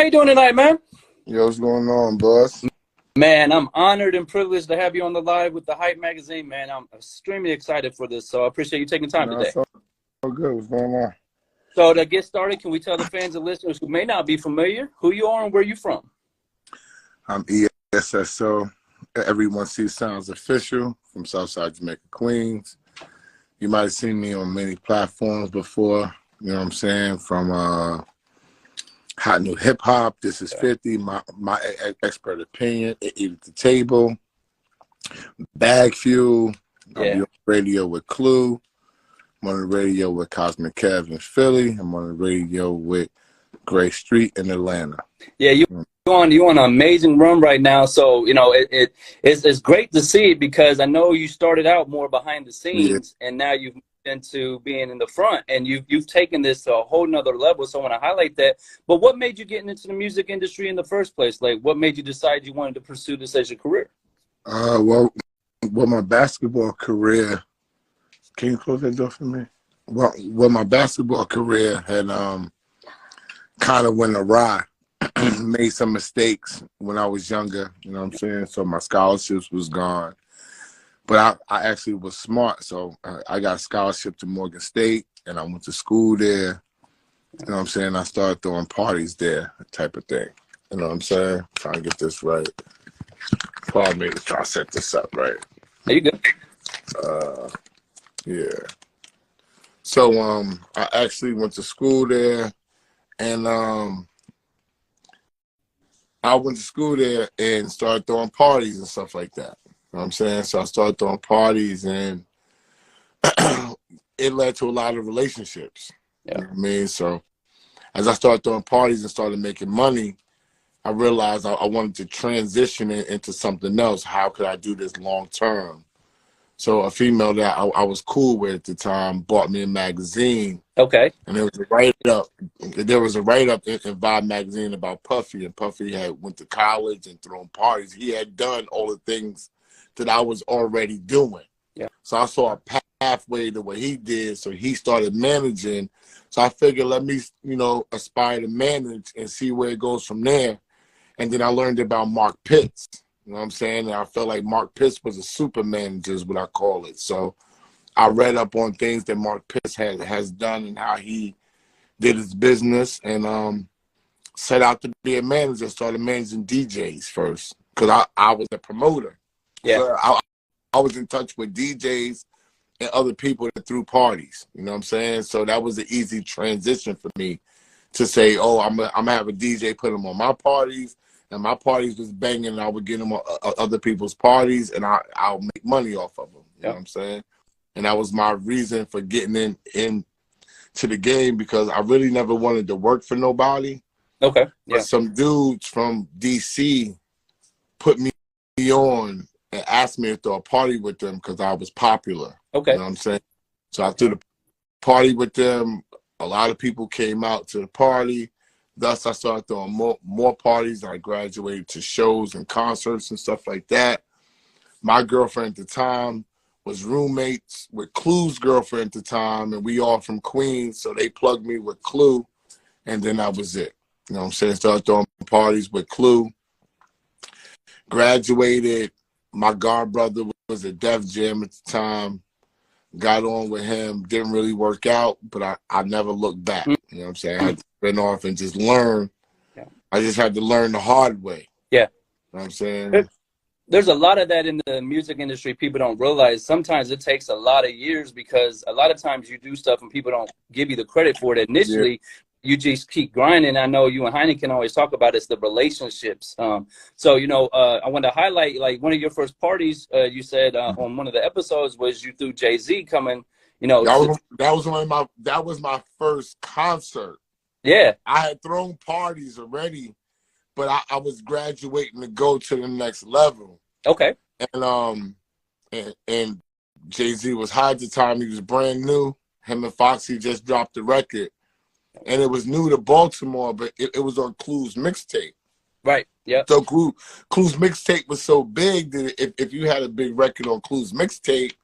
How you doing tonight, man? Yo, what's going on, boss? Man, I'm honored and privileged to have you on the live with the Hype magazine, man. I'm extremely excited for this, so I appreciate you taking time today. It's all good. What's going on? So to get started, can we tell the fans and listeners who may not be familiar who you are and where you're from? I'm ESSO. Everyone Sees Sounds Official from Southside Jamaica, Queens. You might have seen me on many platforms before, you know what I'm saying, from Hot New Hip Hop, This Is 50, my Expert Opinion, Eat at the Table, Bag Fuel. I'll be on the radio with Clue. I'm on the radio with Cosmic Kev in Philly. I'm on the radio with Gray Street in Atlanta. Yeah, you're on an amazing run right now. So, you know, it's great to see it because I know you started out more behind the scenes and now you've moved into being in the front and you've taken this to a whole nother level. So I want to highlight that. But what made you get into the music industry in the first place? Like, what made you decide you wanted to pursue this as your career? Well, my basketball career, can you close that door for me? Well, my basketball career had kind of went awry. Made some mistakes when I was younger, you know what I'm saying? So my scholarships was gone. But I actually was smart, so I got a scholarship to Morgan State, and I went to school there. You know what I'm saying? I started throwing parties there, type of thing. You know what I'm saying? Trying to get this right. Pardon me to try to set this up right. Are you good? Yeah. So I actually went to school there, and I went to school there and started throwing parties and stuff like that. You know what I'm saying? So I started throwing parties, and it led to a lot of relationships. Yeah. You know what I mean? So as I started throwing parties and started making money, I realized I wanted to transition it into something else. How could I do this long term? So a female that I was cool with at the time bought me a magazine. Okay. And there was a write-up. There was a write-up in Vibe magazine about Puffy, and Puffy had went to college and thrown parties. He had done all the things that I was already doing. Yeah. So I saw a pathway to what he did. So he started managing. So I figured, let me, aspire to manage and see where it goes from there. And then I learned about Mark Pitts. You know what I'm saying? And I felt like Mark Pitts was a super manager is what I call it. So I read up on things that Mark Pitts has done and how he did his business, and set out to be a manager. Started managing DJs first because I was a promoter. Yeah. So I was in touch with DJs and other people that threw parties. You know what I'm saying? So that was an easy transition for me to say, oh, I'm gonna have a DJ put them on my parties. And my parties was banging, and I would get them on other people's parties, and I'll make money off of them. You know what I'm saying? And that was my reason for getting in to the game, because I really never wanted to work for nobody. Okay. Yeah. But some dudes from DC put me on and asked me to throw a party with them because I was popular. Okay. You know what I'm saying? So I threw the party with them. A lot of people came out to the party. Thus, I started throwing more parties. I graduated to shows and concerts and stuff like that. My girlfriend at the time was roommates with Clue's girlfriend at the time, and we all from Queens, so they plugged me with Clue, and then that was it. You know what I'm saying? Started throwing parties with Clue. Graduated. My god brother was at Def Jam at the time. Got on with him. Didn't really work out, but I never looked back. You know what I'm saying? I had to spin off and just learn. Yeah. I just had to learn the hard way. Yeah. You know what I'm saying? There's a lot of that in the music industry people don't realize. Sometimes it takes a lot of years because a lot of times you do stuff and people don't give you the credit for it initially. Yeah. You just keep grinding. I know you and Heineken always talk about it's the relationships. So, I want to highlight, like, one of your first parties, you said on one of the episodes was you threw Jay-Z coming, that was my first concert. Yeah. I had thrown parties already, but I was graduating to go to the next level. Okay. And Jay-Z was high at the time. He was brand new. Him and Foxy just dropped the record. And it was new to Baltimore, but it was on Clue's mixtape. Right, yeah. So Clue's mixtape was so big that if you had a big record on Clue's mixtape,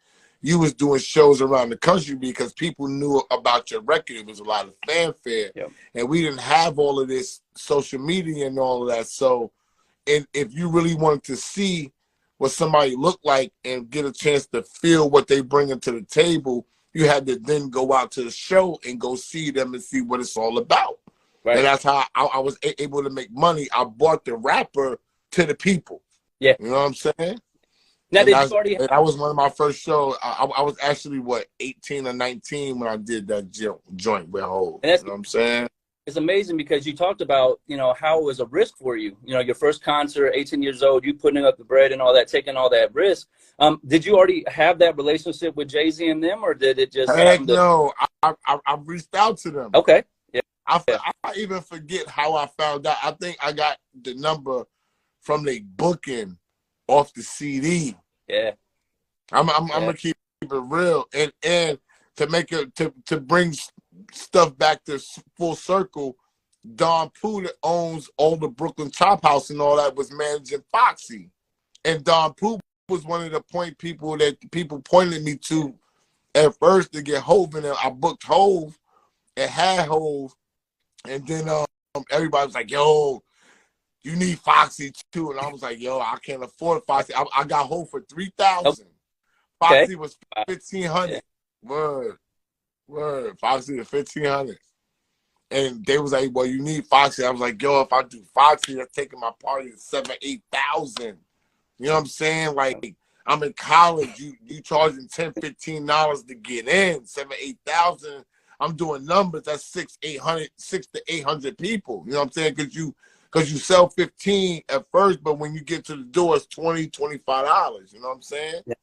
you was doing shows around the country because people knew about your record. It was a lot of fanfare. Yep. And we didn't have all of this social media and all of that. So and if you really wanted to see what somebody looked like and get a chance to feel what they bring to the table, you had to then go out to the show and go see them and see what it's all about. Right. And that's how I was able to make money. I brought the rapper to the people. Yeah. You know what I'm saying? Now, that was one of my first shows. I was actually, 18 or 19 when I did that joint with Hov. You know what I'm saying? It's amazing because you talked about, how it was a risk for you. Your first concert, 18 years old, you putting up the bread and all that, taking all that risk. Did you already have that relationship with Jay-Z and them, or did it just happen to... No, I reached out to them. Okay. Yeah. I even forget how I found out. I think I got the number from the booking off the CD. Yeah. I'm gonna keep it real, and to make it to bring stuff back to full circle. Don Pooh, that owns all the Brooklyn Chop House and all that, was managing Foxy, and Don Pooh was one of the people that people pointed me to at first to get Hov in there. I booked Hov and had Hov, and then everybody was like, "Yo, you need Foxy too," and I was like, "Yo, I can't afford Foxy." I got Hov for $3,000. Foxy was $1,500. Yeah. Word. Foxy was $1,500, and they was like, "Well, you need Foxy." I was like, "Yo, if I do Foxy, that's taking my party to $7,000-8,000." You know what I'm saying? Like, I'm in college. You charging $10-15 to get in. $7,000-8,000. I'm doing numbers. That's 600 to 800 people. You know what I'm saying? Because you sell 15 at first, but when you get to the door, it's $20-25. You know what I'm saying? Yeah.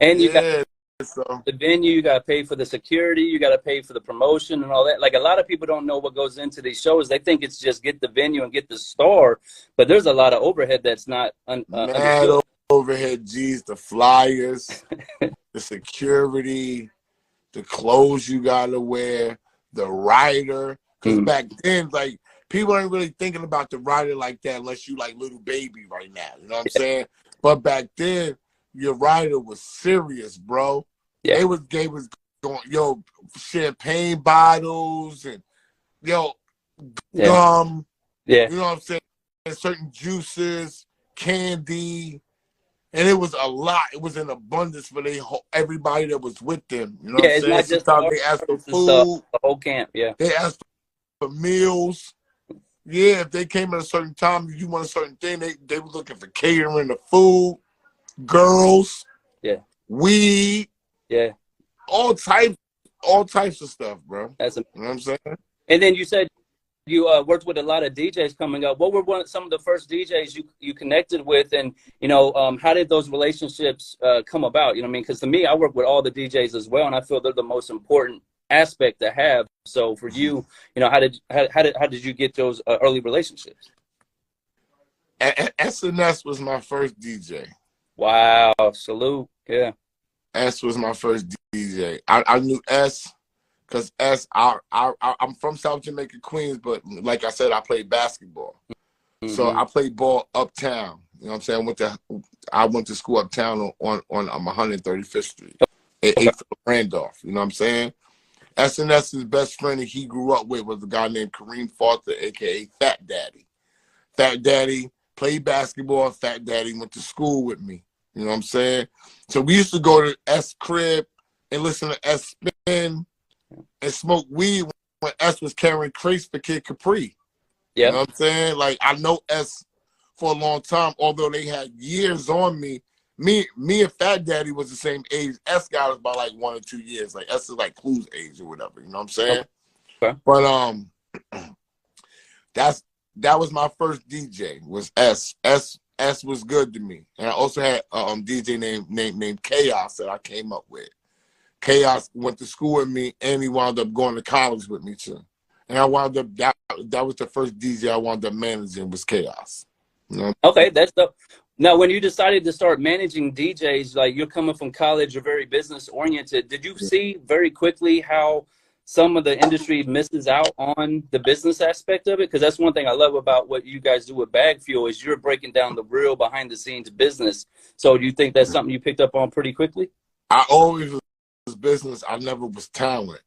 And you got the venue, you got to pay for the security, you got to pay for the promotion and all that. Like, a lot of people don't know what goes into these shows. They think it's just get the venue and get the star, but there's a lot of overhead that's not understood. Overhead, G's, the flyers, the security, the clothes you got to wear, the rider. Because back then, like, people ain't really thinking about the rider like that unless you like Little Baby right now. You know what I'm saying? But back then, your rider was serious, bro. Yeah. They was going, champagne bottles and gum. Yeah. You know what I'm saying? And certain juices, candy. And it was a lot. It was in abundance for everybody that was with them. You know what I'm saying? Not just sometimes they asked for food. The whole camp, yeah. They asked for meals. Yeah, if they came at a certain time, if you want a certain thing, they were looking for catering, the food, girls, weed, all types of stuff, bro. You know what I'm saying? And then you said you worked with a lot of DJs coming up. What were some of the first DJs you connected with, and how did those relationships come about? You know what I mean? Because to me, I work with all the DJs as well, and I feel they're the most important aspect to have. So for you, how did you get those early relationships? SNS was my first DJ. Wow, salute. Yeah. S was my first DJ. I knew S because I'm from South Jamaica, Queens, but like I said, I played basketball. So I played ball uptown. You know what I'm saying? I went to school uptown on 135th Street at 8th Randolph. You know what I'm saying? SNS's best friend that he grew up with was a guy named Kareem Farther, a.k.a. Fat Daddy. Fat Daddy played basketball. Fat Daddy went to school with me. You know what I'm saying? So we used to go to S crib and listen to S spin and smoke weed when S was carrying crates for Kid Capri. Yeah. You know what I'm saying? Like, I know S for a long time, although they had years on me. Me and Fat Daddy was the same age. S guy was about like 1 or 2 years. Like, S is like Clue's age or whatever. You know what I'm saying? Okay. But that was my first DJ. Was S. S was good to me. And I also had a DJ named Chaos that I came up with. Chaos went to school with me, and he wound up going to college with me too. And I wound up that was the first DJ I wound up managing was Chaos. You know? Okay, that's the. Now, when you decided to start managing DJs, like, you're coming from college, you're very business oriented. Did you see very quickly how some of the industry misses out on the business aspect of it? Because that's one thing I love about what you guys do with Bag Fuel is you're breaking down the real behind the scenes business. So do you think that's something you picked up on pretty quickly? I always was business, I never was talent.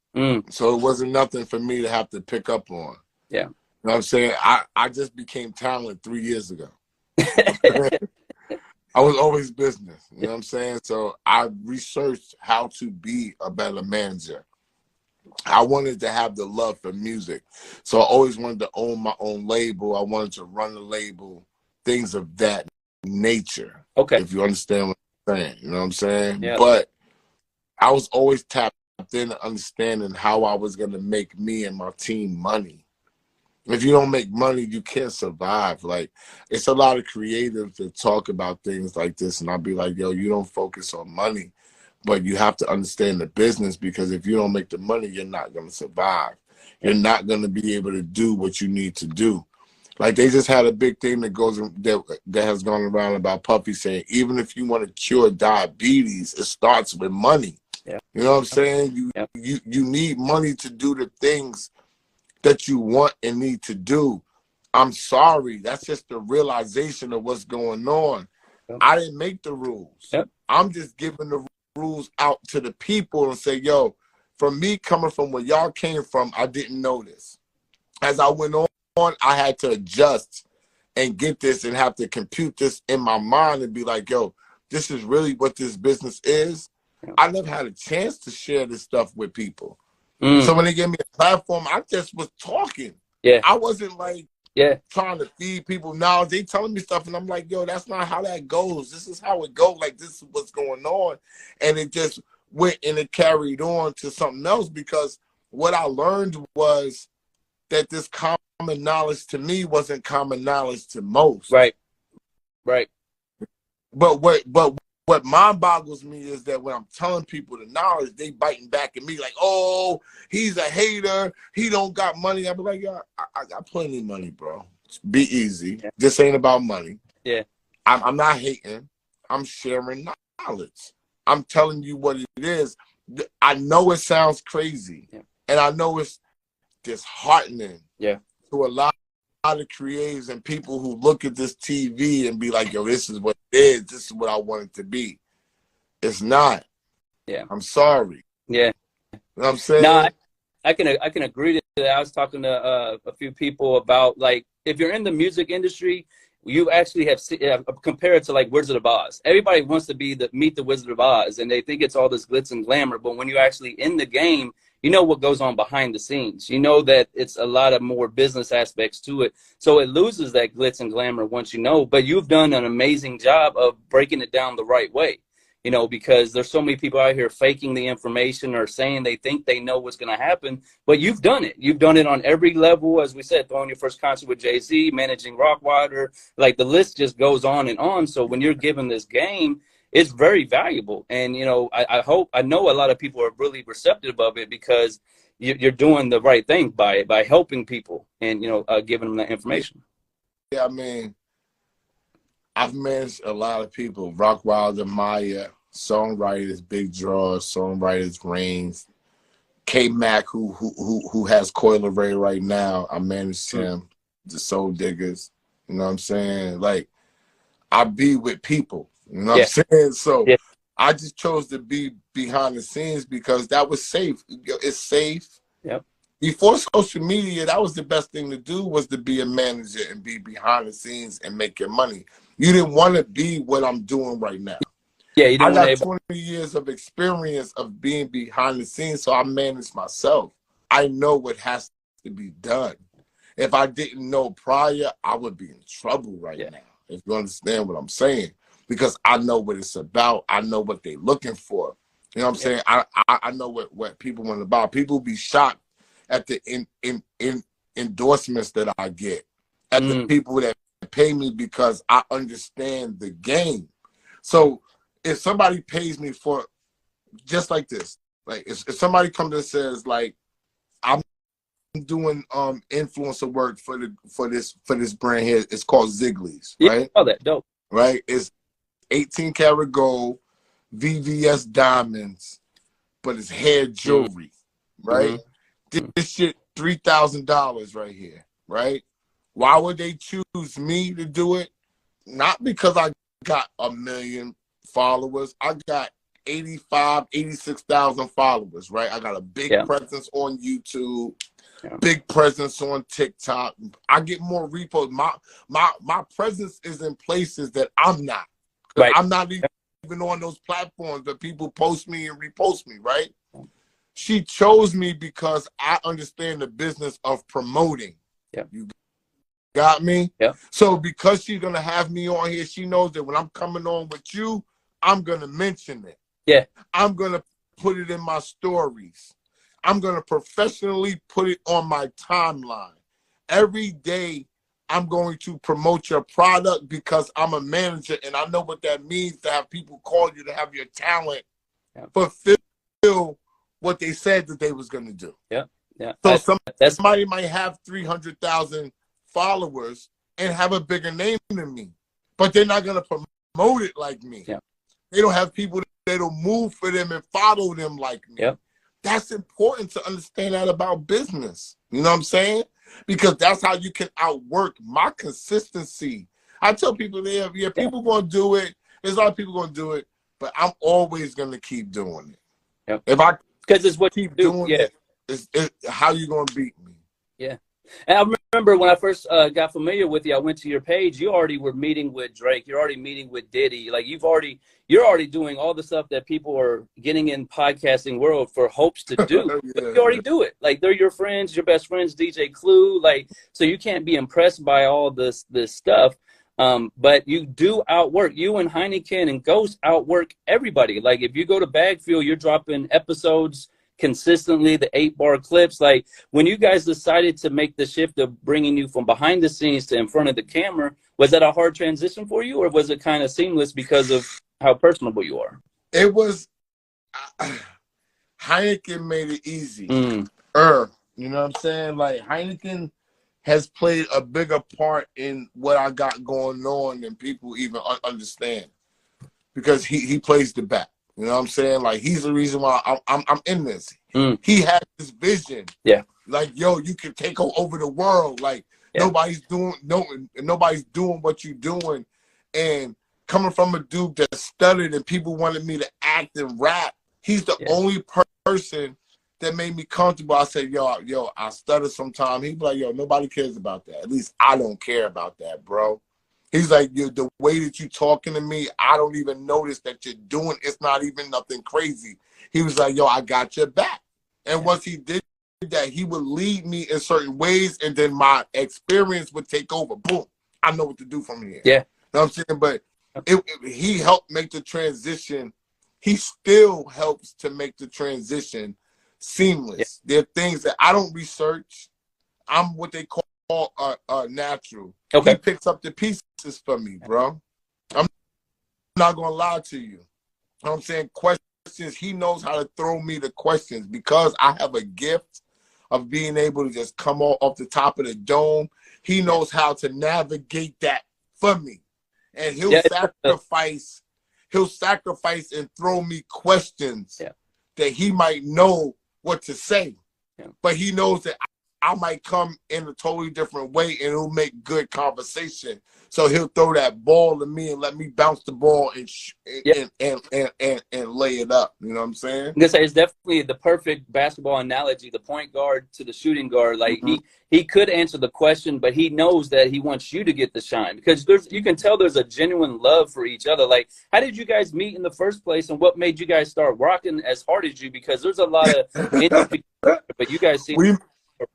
So it wasn't nothing for me to have to pick up on. Yeah. You know what I'm saying? I just became talent 3 years ago. I was always business. You know what I'm saying? So I researched how to be a better manager. I wanted to have the love for music. So I always wanted to own my own label. I wanted to run the label, things of that nature. Okay. If you understand what I'm saying. You know what I'm saying? Yeah. But I was always tapped into understanding how I was going to make me and my team money. If you don't make money, you can't survive. Like, it's a lot of creatives that talk about things like this, and I'll be like, yo, you don't focus on money, but you have to understand the business, because if you don't make the money, you're not going to survive. You're not going to be able to do what you need to do. Like, they just had a big thing that has gone around about Puffy saying, even if you want to cure diabetes, it starts with money. Yeah. You know what I'm saying? You need money to do the things that you want and need to do. I'm sorry. That's just the realization of what's going on. Yep. I didn't make the rules. Yep. I'm just giving the rules out to the people and say, yo, from me coming from where y'all came from, I didn't know this. As I went on, I had to adjust and get this and have to compute this in my mind and be like, yo, this is really what this business is. Yep. I never had a chance to share this stuff with people. So when they gave me a platform, I just was talking. Yeah. I wasn't like trying to feed people knowledge. They telling me stuff, and I'm like, yo, that's not how that goes. This is how it goes. Like, this is what's going on. And it just went and it carried on to something else, because what I learned was that this common knowledge to me wasn't common knowledge to most. Right. Right. But what mind boggles me is that when I'm telling people the knowledge, they biting back at me like, oh, he's a hater. He don't got money. I be like, yeah, I got plenty of money, bro. Be easy. Yeah. This ain't about money. Yeah. I'm not hating. I'm sharing knowledge. I'm telling you what it is. I know it sounds crazy. Yeah. And I know it's disheartening to a lot of creatives and people who look at this TV and be like, yo, this is what it is. This is what I want it to be. It's not. Yeah. I'm sorry. Yeah. You know what I'm saying? No, I can agree to that. I was talking to a few people about, like, if you're in the music industry, you actually have compare it to like Wizard of Oz. Everybody wants to meet the Wizard of Oz, and they think it's all this glitz and glamour. But when you're actually in the game, you know what goes on behind the scenes. You know that it's a lot of more business aspects to it. So it loses that glitz and glamour once you know. But you've done an amazing job of breaking it down the right way. You know, because there's so many people out here faking the information or saying they think they know what's going to happen. But you've done it. You've done it on every level. As we said, throwing your first concert with Jay-Z, managing Rockwater. Like, the list just goes on and on. So when you're given this game, it's very valuable. And, you know, I know a lot of people are really receptive of it, because you're doing the right thing by helping people and, you know, giving them that information. Yeah, I mean, I've managed a lot of people: Rock Wilder, Maya, songwriters, Big Draws, songwriters, Reigns, K-Mac, who has Coil Ray right now. I managed him, the Soul Diggers. You know what I'm saying? Like, I be with people. You know what I'm saying? So I just chose to be behind the scenes because that was safe. It's safe. Yep. Before social media, that was the best thing to do, was to be a manager and be behind the scenes and make your money. You didn't want to be what I'm doing right now. Yeah, you didn't. I got 20 years of experience of being behind the scenes, so I manage myself. I know what has to be done. If I didn't know prior, I would be in trouble right now, if you understand what I'm saying. Because I know what it's about. I know what they're looking for. You know what I'm saying? I know what people want to buy. People be shocked at the endorsements that I get, at the people that pay me, because I understand the game. So if somebody pays me for just like this, like if somebody comes and says, like, I'm doing influencer work for this brand here, it's called Ziggly's, right? Oh, that dope. Right? It's 18 karat gold, VVS diamonds, but it's hair jewelry, right? This shit $3,000 right here, right? Why would they choose me to do it? Not because I got 1 million followers. I got 86,000 followers, right? I got a big presence on YouTube, big presence on TikTok. I get more reposts. My presence is in places that I'm not. Right. I'm not even on those platforms, but people post me and repost me, right? She chose me because I understand the business of promoting. Yeah. You got me? Yeah. So because she's going to have me on here, she knows that when I'm coming on with you, I'm going to mention it. Yeah. I'm going to put it in my stories. I'm going to professionally put it on my timeline. Every day, I'm going to promote your product because I'm a manager and I know what that means to have people call you to have your talent fulfill what they said that they was going to do. Yeah. Yeah. So somebody might have 300,000 followers and have a bigger name than me, but they're not going to promote it like me. Yeah. They don't have people that'll move for them and follow them like me. Yeah. That's important to understand that about business. You know what I'm saying? Because that's how you can outwork my consistency. I tell people, yeah, people going to do it. There's a lot of people going to do it, but I'm always going to keep doing it. Yeah. If I because it's what keep you do. doing Yeah. it, how you going to beat me? Yeah. And I remember when I first got familiar with you, I went to your page. You already were meeting with Drake. You're already meeting with Diddy. Like you're already doing all the stuff that people are getting in podcasting world for hopes to do. You already do it. Like they're your friends, your best friends, DJ Clue. Like so, you can't be impressed by all this stuff. But you do outwork. You and Heineken and Ghost outwork everybody. Like if you go to Bagfield, you're dropping episodes consistently, the 8-bar clips. Like when you guys decided to make the shift of bringing you from behind the scenes to in front of the camera, was that a hard transition for you, or was it kind of seamless because of how personable you are? It was. Heineken made it easy. You know what I'm saying? Like Heineken has played a bigger part in what I got going on than people even understand, because he plays the back. You know what I'm saying? Like he's the reason why I'm in this. He had this vision. Yeah. Like yo, you can take over the world. Like nobody's doing what you're doing. And coming from a dude that stuttered and people wanted me to act and rap, he's the only person that made me comfortable. I said, yo, I stutter sometimes. He'd be like, yo, nobody cares about that. At least I don't care about that, bro. He's like, yo, the way that you talking to me, I don't even notice that you're doing. It's not even nothing crazy. He was like, yo, I got your back. And once he did that, he would lead me in certain ways, and then my experience would take over. Boom. I know what to do from here. Yeah. You know what I'm saying? But he helped make the transition. He still helps to make the transition seamless. There are things that I don't research. I'm what they call natural. Okay. He picks up the pieces for me, bro. I'm not gonna lie to you. You know what I'm saying? Questions, he knows how to throw me the questions because I have a gift of being able to just come off the top of the dome. He knows how to navigate that for me. And he'll sacrifice and throw me questions that he might know what to say. Yeah. But he knows that I might come in a totally different way and it'll make good conversation. So he'll throw that ball to me and let me bounce the ball and lay it up. You know what I'm saying? I'm gonna say it's definitely the perfect basketball analogy, the point guard to the shooting guard. Like he could answer the question, but he knows that he wants you to get the shine because you can tell there's a genuine love for each other. Like, how did you guys meet in the first place, and what made you guys start rocking as hard as you? Because there's a lot of but you guys seem a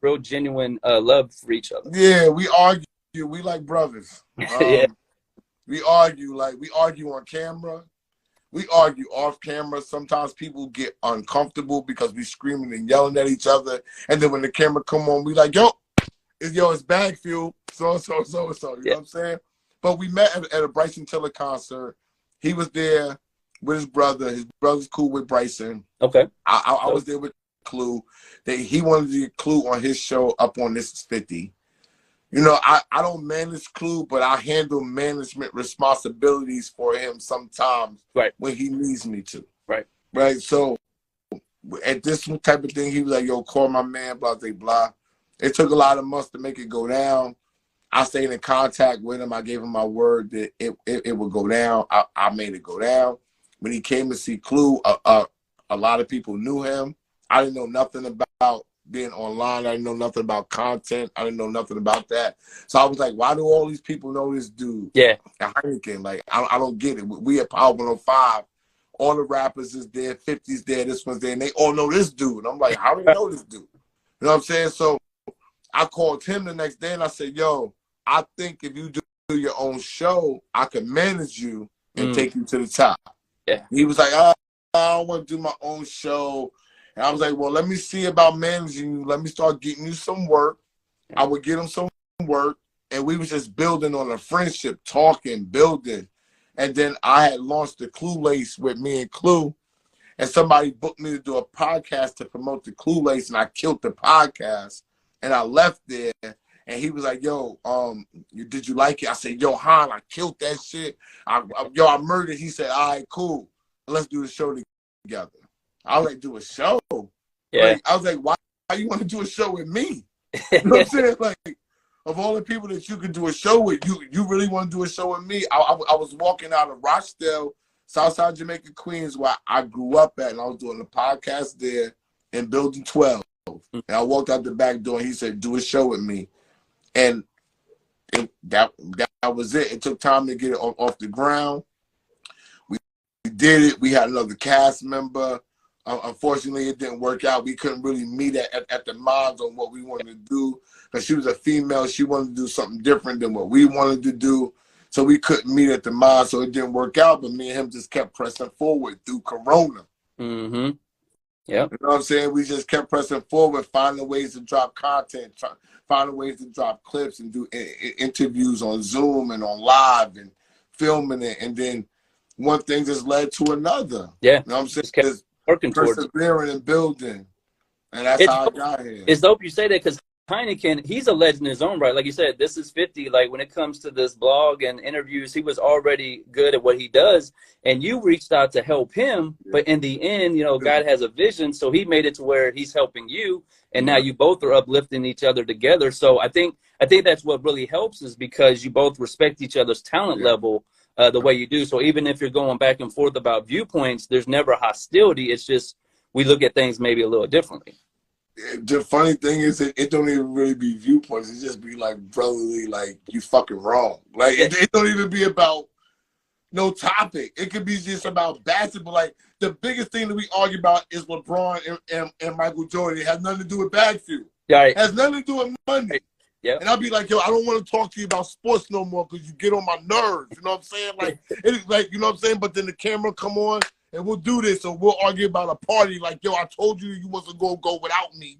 real genuine love for each other. Yeah, we argue. We like brothers. We argue on camera. We argue off camera. Sometimes people get uncomfortable because we screaming and yelling at each other. And then when the camera come on, we like, it's Bagfield. So. You know what I'm saying? But we met at a Bryson Tiller concert. He was there with his brother. His brother's cool with Bryson. Okay. I was there with Clue. He wanted to get Clue on his show up on This Is 50. You know, I don't manage Clue, but I handle management responsibilities for him sometimes when he needs me to. Right. So at this type of thing, he was like, yo, call my man, blah, blah, blah. It took a lot of months to make it go down. I stayed in contact with him. I gave him my word that it would go down. I made it go down. when he came to see Clue, a lot of people knew him. I didn't know nothing about being online. I didn't know nothing about content. I didn't know nothing about that. So I was like, why do all these people know this dude? Yeah. At Heineken? Like, I don't get it. We at Power 105, all the rappers is there, 50's there, this one's there, and they all know this dude. And I'm like, how do they know this dude? You know what I'm saying? So I called him the next day and I said, yo, I think if you do your own show, I can manage you and take you to the top. Yeah. He was like, I don't want to do my own show. And I was like, well, let me see about managing you. Let me start getting you some work. I would get him some work. And we was just building on a friendship, talking, building. And then I had launched the Clue Lace with me and Clue. And somebody booked me to do a podcast to promote the Clue Lace. And I killed the podcast. And I left there. And he was like, yo, did you like it? I said, yo, Han, I killed that shit. I murdered. He said, all right, cool. Let's do the show together. I was like, do a show? Yeah. Like, I was like, why you want to do a show with me? You know what I'm saying? Like, of all the people that you could do a show with, you really want to do a show with me? I was walking out of Rochdale, Southside Jamaica, Queens, where I grew up at, and I was doing a podcast there in Building 12. And I walked out the back door, and he said, do a show with me. And that was it. It took time to get it off the ground. We did it. We had another cast member. Unfortunately, it didn't work out. We couldn't really meet at the minds on what we wanted to do because she was a female. She wanted to do something different than what we wanted to do. So we couldn't meet at the minds, so it didn't work out. But me and him just kept pressing forward through Corona. Mm-hmm. Yeah. You know what I'm saying? We just kept pressing forward, finding ways to drop content, finding ways to drop clips and do interviews on Zoom and on live and filming it. And then one thing just led to another. Yeah. You know what I'm saying? Just kept working towards persevering and building. And that's how I got here. It's dope you say that because Heineken, he's a legend in his own right. Like you said, this is 50. Like when it comes to this blog and interviews, he was already good at what he does. And you reached out to help him. But in the end, you know, God has a vision. So he made it to where he's helping you. And now you both are uplifting each other together. So I think that's what really helps is because you both respect each other's talent level the way you do. So even if you're going back and forth about viewpoints, there's never hostility. It's just we look at things maybe a little differently. The funny thing is it don't even really be viewpoints. It just be like brotherly, like you fucking wrong. Like it don't even be about no topic. It could be just about basketball. Like the biggest thing that we argue about is LeBron and Michael Jordan. It has nothing to do with Backfield. Right. It has nothing to do with money. Yeah. And I'll be like, yo, I don't want to talk to you about sports no more because you get on my nerves. You know what I'm saying? Like it's like, you know what I'm saying? But then the camera come on and we'll do this, or we'll argue about a party. Like, yo, I told you you wasn't gonna go without me.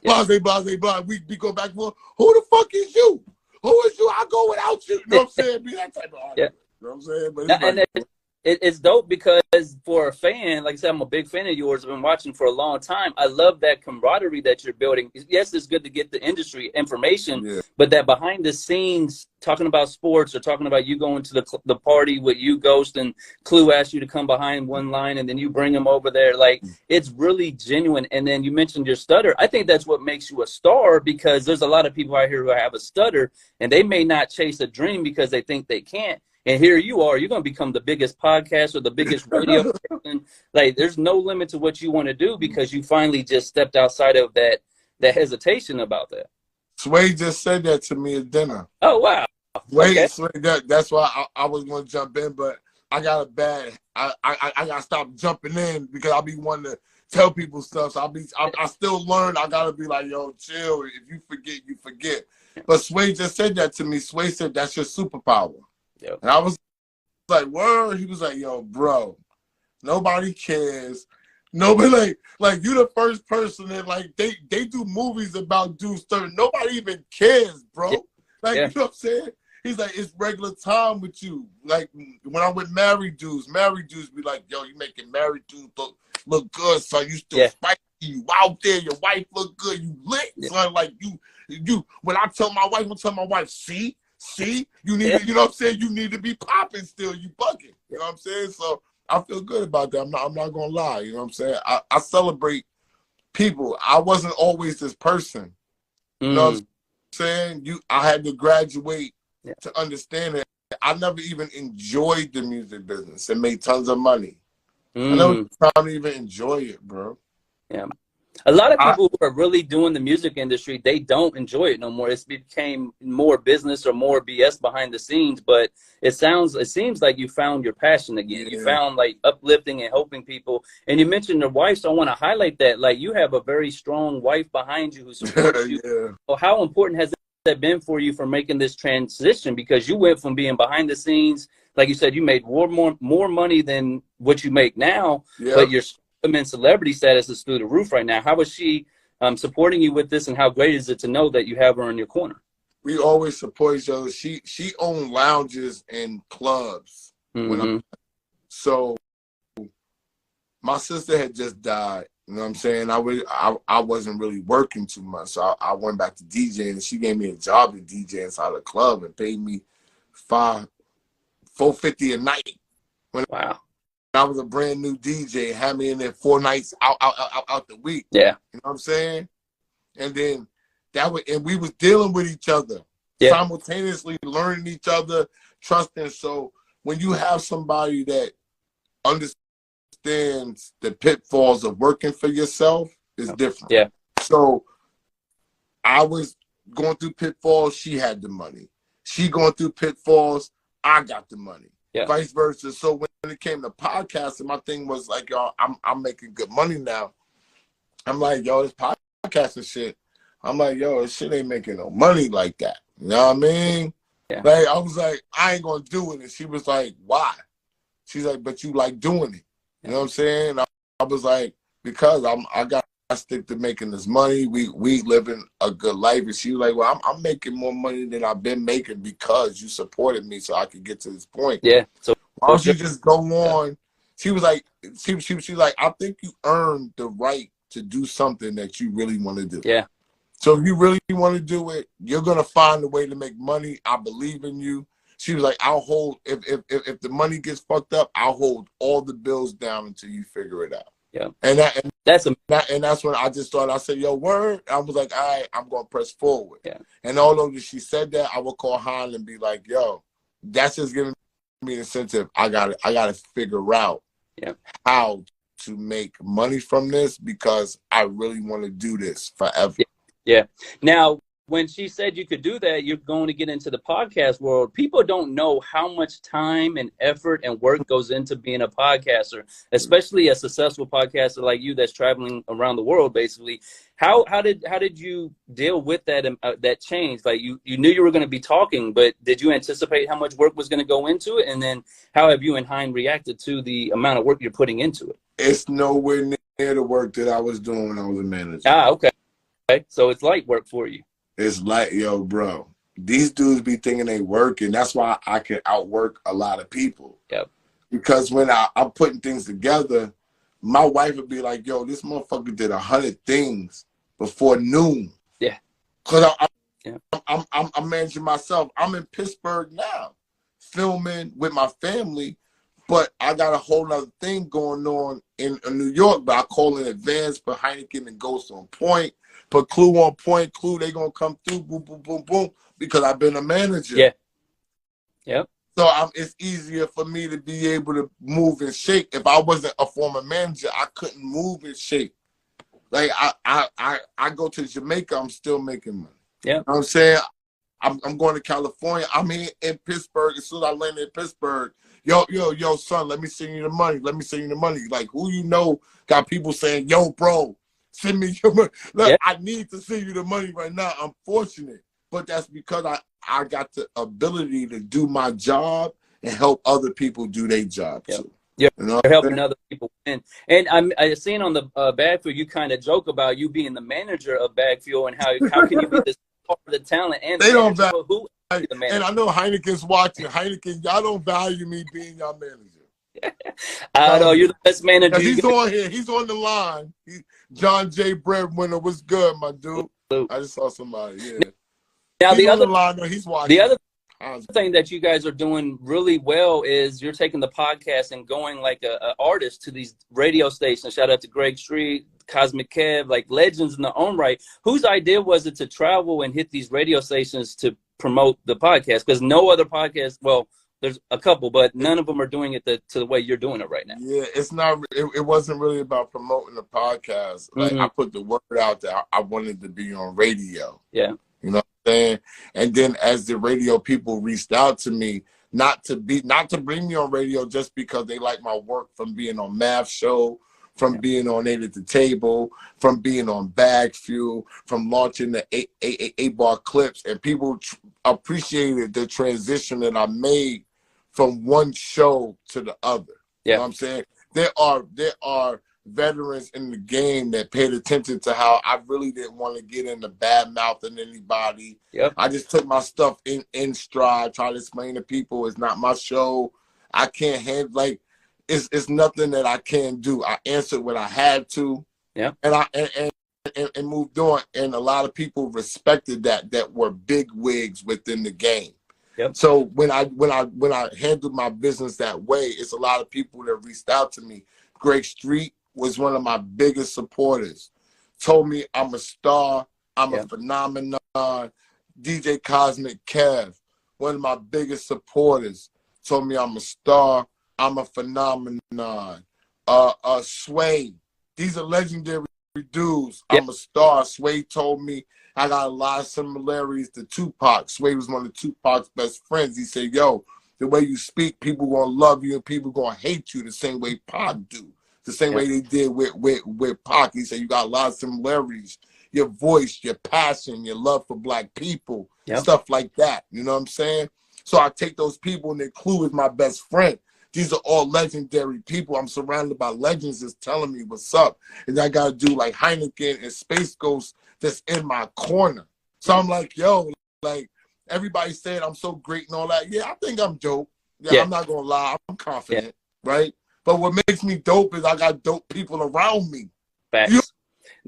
Blase, blase, blase. We go back and forth. Who the fuck is you? Who is you? I go without you. You know what I'm saying? Be that type of argument. You know what I'm saying? But it's dope because for a fan, like I said, I'm a big fan of yours. I've been watching for a long time. I love that camaraderie that you're building. Yes, it's good to get the industry information, but that behind the scenes, talking about sports or talking about you going to the party with you, Ghost, and Clue asked you to come behind one line and then you bring them over there. Like, it's really genuine. And then you mentioned your stutter. I think that's what makes you a star because there's a lot of people out here who have a stutter and they may not chase a dream because they think they can't. And here you are, you're going to become the biggest podcast or the biggest radio person. Like, there's no limit to what you want to do because you finally just stepped outside of that hesitation about that. Sway just said that to me at dinner. Oh, wow. Sway, that's why I was going to jump in, but I got a bad, I got to stop jumping in because I'll be wanting to tell people stuff. So I still learn. I got to be like, yo, chill. If you forget, you forget. But Sway just said that to me. Sway said, that's your superpower. Yep. And I was like, word. He was like, yo, bro, nobody cares. Nobody like you the first person that like they do movies about dudes stirring. Nobody even cares, bro. Like you know what I'm saying? He's like, it's regular time with you. Like when I'm with married dudes be like, yo, you making married dudes look good, son. You still spicy, you out there, your wife look good, you lit, son. Like you when I tell my wife, see, you need to, you know what I'm saying? You need to be popping still. You bugging. You know what I'm saying? So I feel good about that. I'm not gonna lie. You know what I'm saying? I celebrate people. I wasn't always this person. You know what I'm saying? I had to graduate to understand it. I never even enjoyed the music business and made tons of money. I never found to even enjoy it, bro. Yeah. A lot of people who are really doing the music industry, they don't enjoy it no more. It's became more business or more BS behind the scenes, but it seems like you found your passion again. You found like uplifting and helping people. And you mentioned your wife, so I want to highlight that. Like, you have a very strong wife behind you who supports you. Well, how important has that been for you for making this transition? Because you went from being behind the scenes, like you said, you made more money than what you make now, but you're in celebrity status is through the roof right now. How is she supporting you with this, and how great is it to know that you have her in your corner? We always support each other. She owned lounges and clubs. So my sister had just died. You know what I'm saying? I wasn't really working too much, so I went back to DJing, and she gave me a job to DJ inside the club and paid me $450 a night. Wow. I was a brand new DJ, had me in there 4 nights out the week. Yeah. You know what I'm saying? And then and we was dealing with each other, simultaneously learning each other, trusting. So when you have somebody that understands the pitfalls of working for yourself, it's different. Yeah. So I was going through pitfalls, she had the money. She going through pitfalls, I got the money. Yeah. Vice versa. So when it came to podcasting, my thing was like, y'all, I'm making good money now. I'm like, yo, this podcasting shit. I'm like, yo, this shit ain't making no money like that. You know what I mean? Yeah. Like, I was like, I ain't gonna do it. And she was like, why? She's like, but you like doing it. You know what I'm saying? I was like, because I got to stick to making this money. We living a good life. And she was like, well, I'm making more money than I've been making because you supported me so I could get to this point. Yeah. So why don't you just go on? She was like, she like, I think you earned the right to do something that you really want to do. Yeah. So if you really want to do it, you're gonna find a way to make money. I believe in you. She was like, I'll hold if the money gets fucked up, I'll hold all the bills down until you figure it out. Yeah. And that's when I just thought, I said, yo, word. I was like, all right, I'm gonna press forward. Yeah. And although she said that, I would call Han and be like, yo, that's just giving me incentive. I gotta figure out how to make money from this because I really want to do this forever. Yeah. Now, when she said you could do that, you're going to get into the podcast world. People don't know how much time and effort and work goes into being a podcaster, especially a successful podcaster like you that's traveling around the world, basically. How did you deal with that that change? Like, you knew you were going to be talking, but did you anticipate how much work was going to go into it? And then how have you and Hein reacted to the amount of work you're putting into it? It's nowhere near the work that I was doing when I was a manager. Ah, okay. So it's light work for you. It's like, yo, bro, these dudes be thinking they working. That's why I can outwork a lot of people. Yep. Because when I'm putting things together, my wife would be like, yo, this motherfucker did 100 things before noon. Yeah. Because I'm managing myself. I'm in Pittsburgh now, filming with my family, but I got a whole other thing going on in New York, but I call in advance for Heineken and Ghost on Point. Put Clue on Point. Clue, they gonna come through, boom, boom, boom, boom, because I've been a manager. Yeah. Yep. So it's easier for me to be able to move and shake. If I wasn't a former manager, I couldn't move and shake. Like I go to Jamaica, I'm still making money. Yeah. You know what I'm saying? I'm going to California. I'm here in Pittsburgh. As soon as I land in Pittsburgh, yo, son, let me send you the money. Let me send you the money. Like, who you know got people saying, yo, bro, send me your money. Look, I need to send you the money right now. I'm fortunate. But that's because I got the ability to do my job and help other people do their job too. Yeah, you know, you're helping other people win. And I seen on the Bagfield, you kind of joke about you being the manager of Bagfield and how can you be this part of the talent and they the don't value who the manager? And I know Heineken's watching. Heineken, y'all don't value me being y'all manager. I know you're the best manager. He's on here. He's on the line. John J. Breadwinner was good, my dude. I just saw somebody. Yeah. Now he's on the line. No, he's watching. The other thing that you guys are doing really well is you're taking the podcast and going like a artist to these radio stations. Shout out to Greg Street, Cosmic Kev, like legends in their own right. Whose idea was it to travel and hit these radio stations to promote the podcast? Because no other podcast, well, there's a couple, but none of them are doing it to the way you're doing it right now. Yeah, it's not. It wasn't really about promoting the podcast. Like I put the word out that I wanted to be on radio. Yeah, you know what I'm saying. And then as the radio people reached out to me, not to bring me on radio just because they like my work from being on Math Show, from being on 8 at the Table, from being on Bag Fuel, from launching the 8 bar clips, and people appreciated the transition that I made from one show to the other. You know what I'm saying? There are veterans in the game that paid attention to how I really didn't want to get into bad mouthing anybody. I just took my stuff in stride, try to explain to people it's not my show. I can't handle, like, it's nothing that I can do. I answered what I had to. And I and moved on. And a lot of people respected that were big wigs within the game. So when I handled my business that way, it's a lot of people that reached out to me. Greg Street was one of my biggest supporters. Told me I'm a star, I'm a phenomenon. DJ Cosmic Kev, one of my biggest supporters, told me I'm a star, I'm a phenomenon. Sway, these are legendary dudes. I'm a star. Sway told me I got a lot of similarities to Tupac. Sway was one of Tupac's best friends. He said, yo, the way you speak, people gonna love you and people gonna hate you the same way Pac do. The same way they did with Pac. He said, you got a lot of similarities. Your voice, your passion, your love for black people, stuff like that. You know what I'm saying? So I take those people and include as my best friend. These are all legendary people. I'm surrounded by legends that's telling me what's up. And I got to do like Heineken and Space Ghost that's in my corner. So I'm like, yo, like everybody said I'm so great and all that. Yeah, I think I'm dope. I'm not going to lie. I'm confident, right? But what makes me dope is I got dope people around me. Facts. You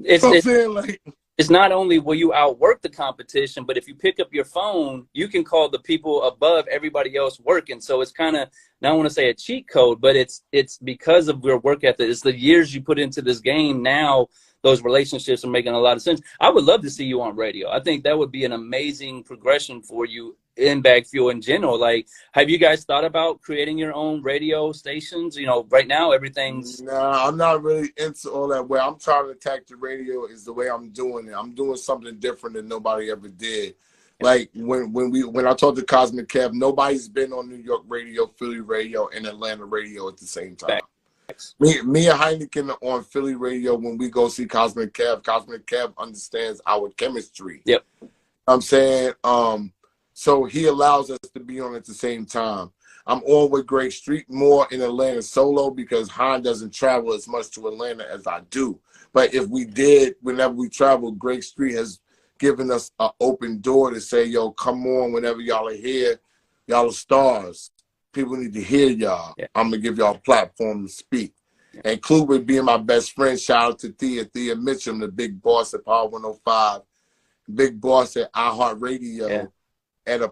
know what I'm saying? Like, it's not only will you outwork the competition, but if you pick up your phone, you can call the people above everybody else working. So it's kind of, I don't want to say a cheat code, but it's because of your work ethic. It's the years you put into this game. Now those relationships are making a lot of sense. I would love to see you on radio. I think that would be an amazing progression for you in Bag Fuel in general. Like, have you guys thought about creating your own radio stations? You know, right now everything's... Nah, I'm not really into all that way. I'm trying to attack the radio is the way I'm doing it. I'm doing something different than nobody ever did. Like when I talked to Cosmic Kev, nobody's been on New York radio, Philly radio, and Atlanta radio at the same time. Me and Heineken are on Philly radio when we go see Cosmic Kev. Cosmic Kev understands our chemistry. I'm saying, so he allows us to be on at the same time. I'm on with Greg Street more in Atlanta solo because Han doesn't travel as much to Atlanta as I do. But if we did, whenever we travel, Greg Street has given us an open door to say, yo, come on whenever y'all are here. Y'all are stars. People need to hear y'all. I'm going to give y'all a platform to speak. And Clue with being my best friend, shout out to Thea Mitchum, the big boss at Power 105, big boss at iHeartRadio. At a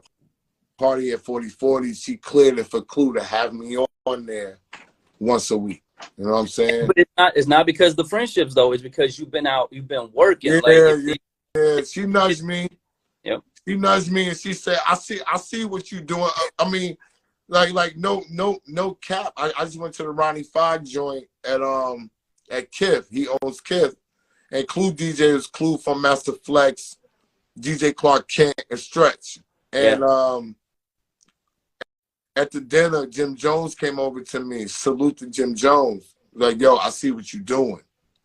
party at 4040, she cleared it for Clue to have me on there once a week. You know what I'm saying? But it's not because of the friendships though. It's because you've been working. She nudged me. She nudged me and she said, I see what you're doing. I mean, like no cap. I just went to the Ronnie Five joint at Kith. He owns Kith. And Clue DJ is Clue from Master Flex, DJ Clark Kent, and Stretch. And at the dinner, Jim Jones came over to me. Salute to Jim Jones. Like, yo, I see what you're doing.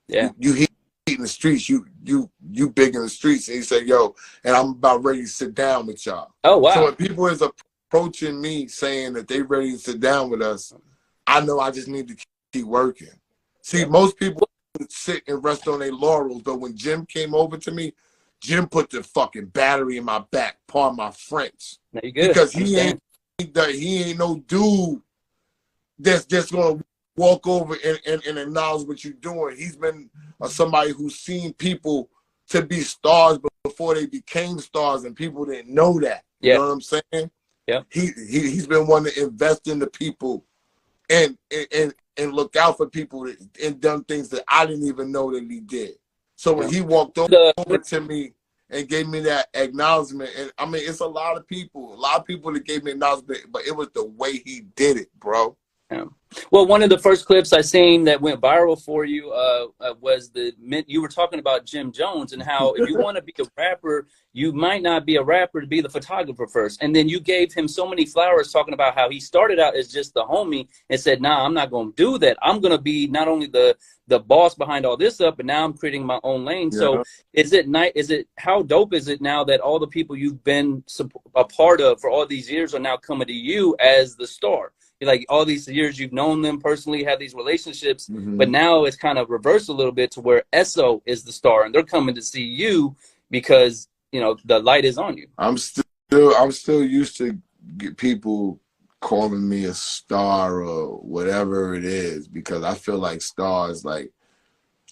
You heat in the streets. You big in the streets. And he said, yo, and I'm about ready to sit down with y'all. Oh, wow. So when people is approaching me saying that they ready to sit down with us, I know I just need to keep working. See, most people sit and rest on their laurels, but when Jim came over to me, Jim put the fucking battery in my back, pardon my French. Because he ain't no dude that's just gonna walk over and acknowledge what you're doing. He's been somebody who's seen people to be stars before they became stars, and people didn't know that. You know what I'm saying? He's been one to invest in the people and look out for people and done things that I didn't even know that he did. So when he walked over to me and gave me that acknowledgement. And I mean, it's a lot of people that gave me acknowledgement, but it was the way he did it, bro. Yeah. Well, one of the first clips I seen that went viral for you was you were talking about Jim Jones and how if you want to be a rapper, you might not be a rapper to be the photographer first. And then you gave him so many flowers talking about how he started out as just the homie and said, nah, I'm not going to do that. I'm going to be not only the boss behind all this up, but now I'm creating my own lane. Yeah. So how dope is it now that all the people you've been a part of for all these years are now coming to you as the star? Like all these years you've known them personally, had these relationships, but now it's kind of reversed a little bit to where Esso is the star and they're coming to see you because, you know, the light is on you. I'm still used to get people calling me a star or whatever it is, because I feel like stars, like,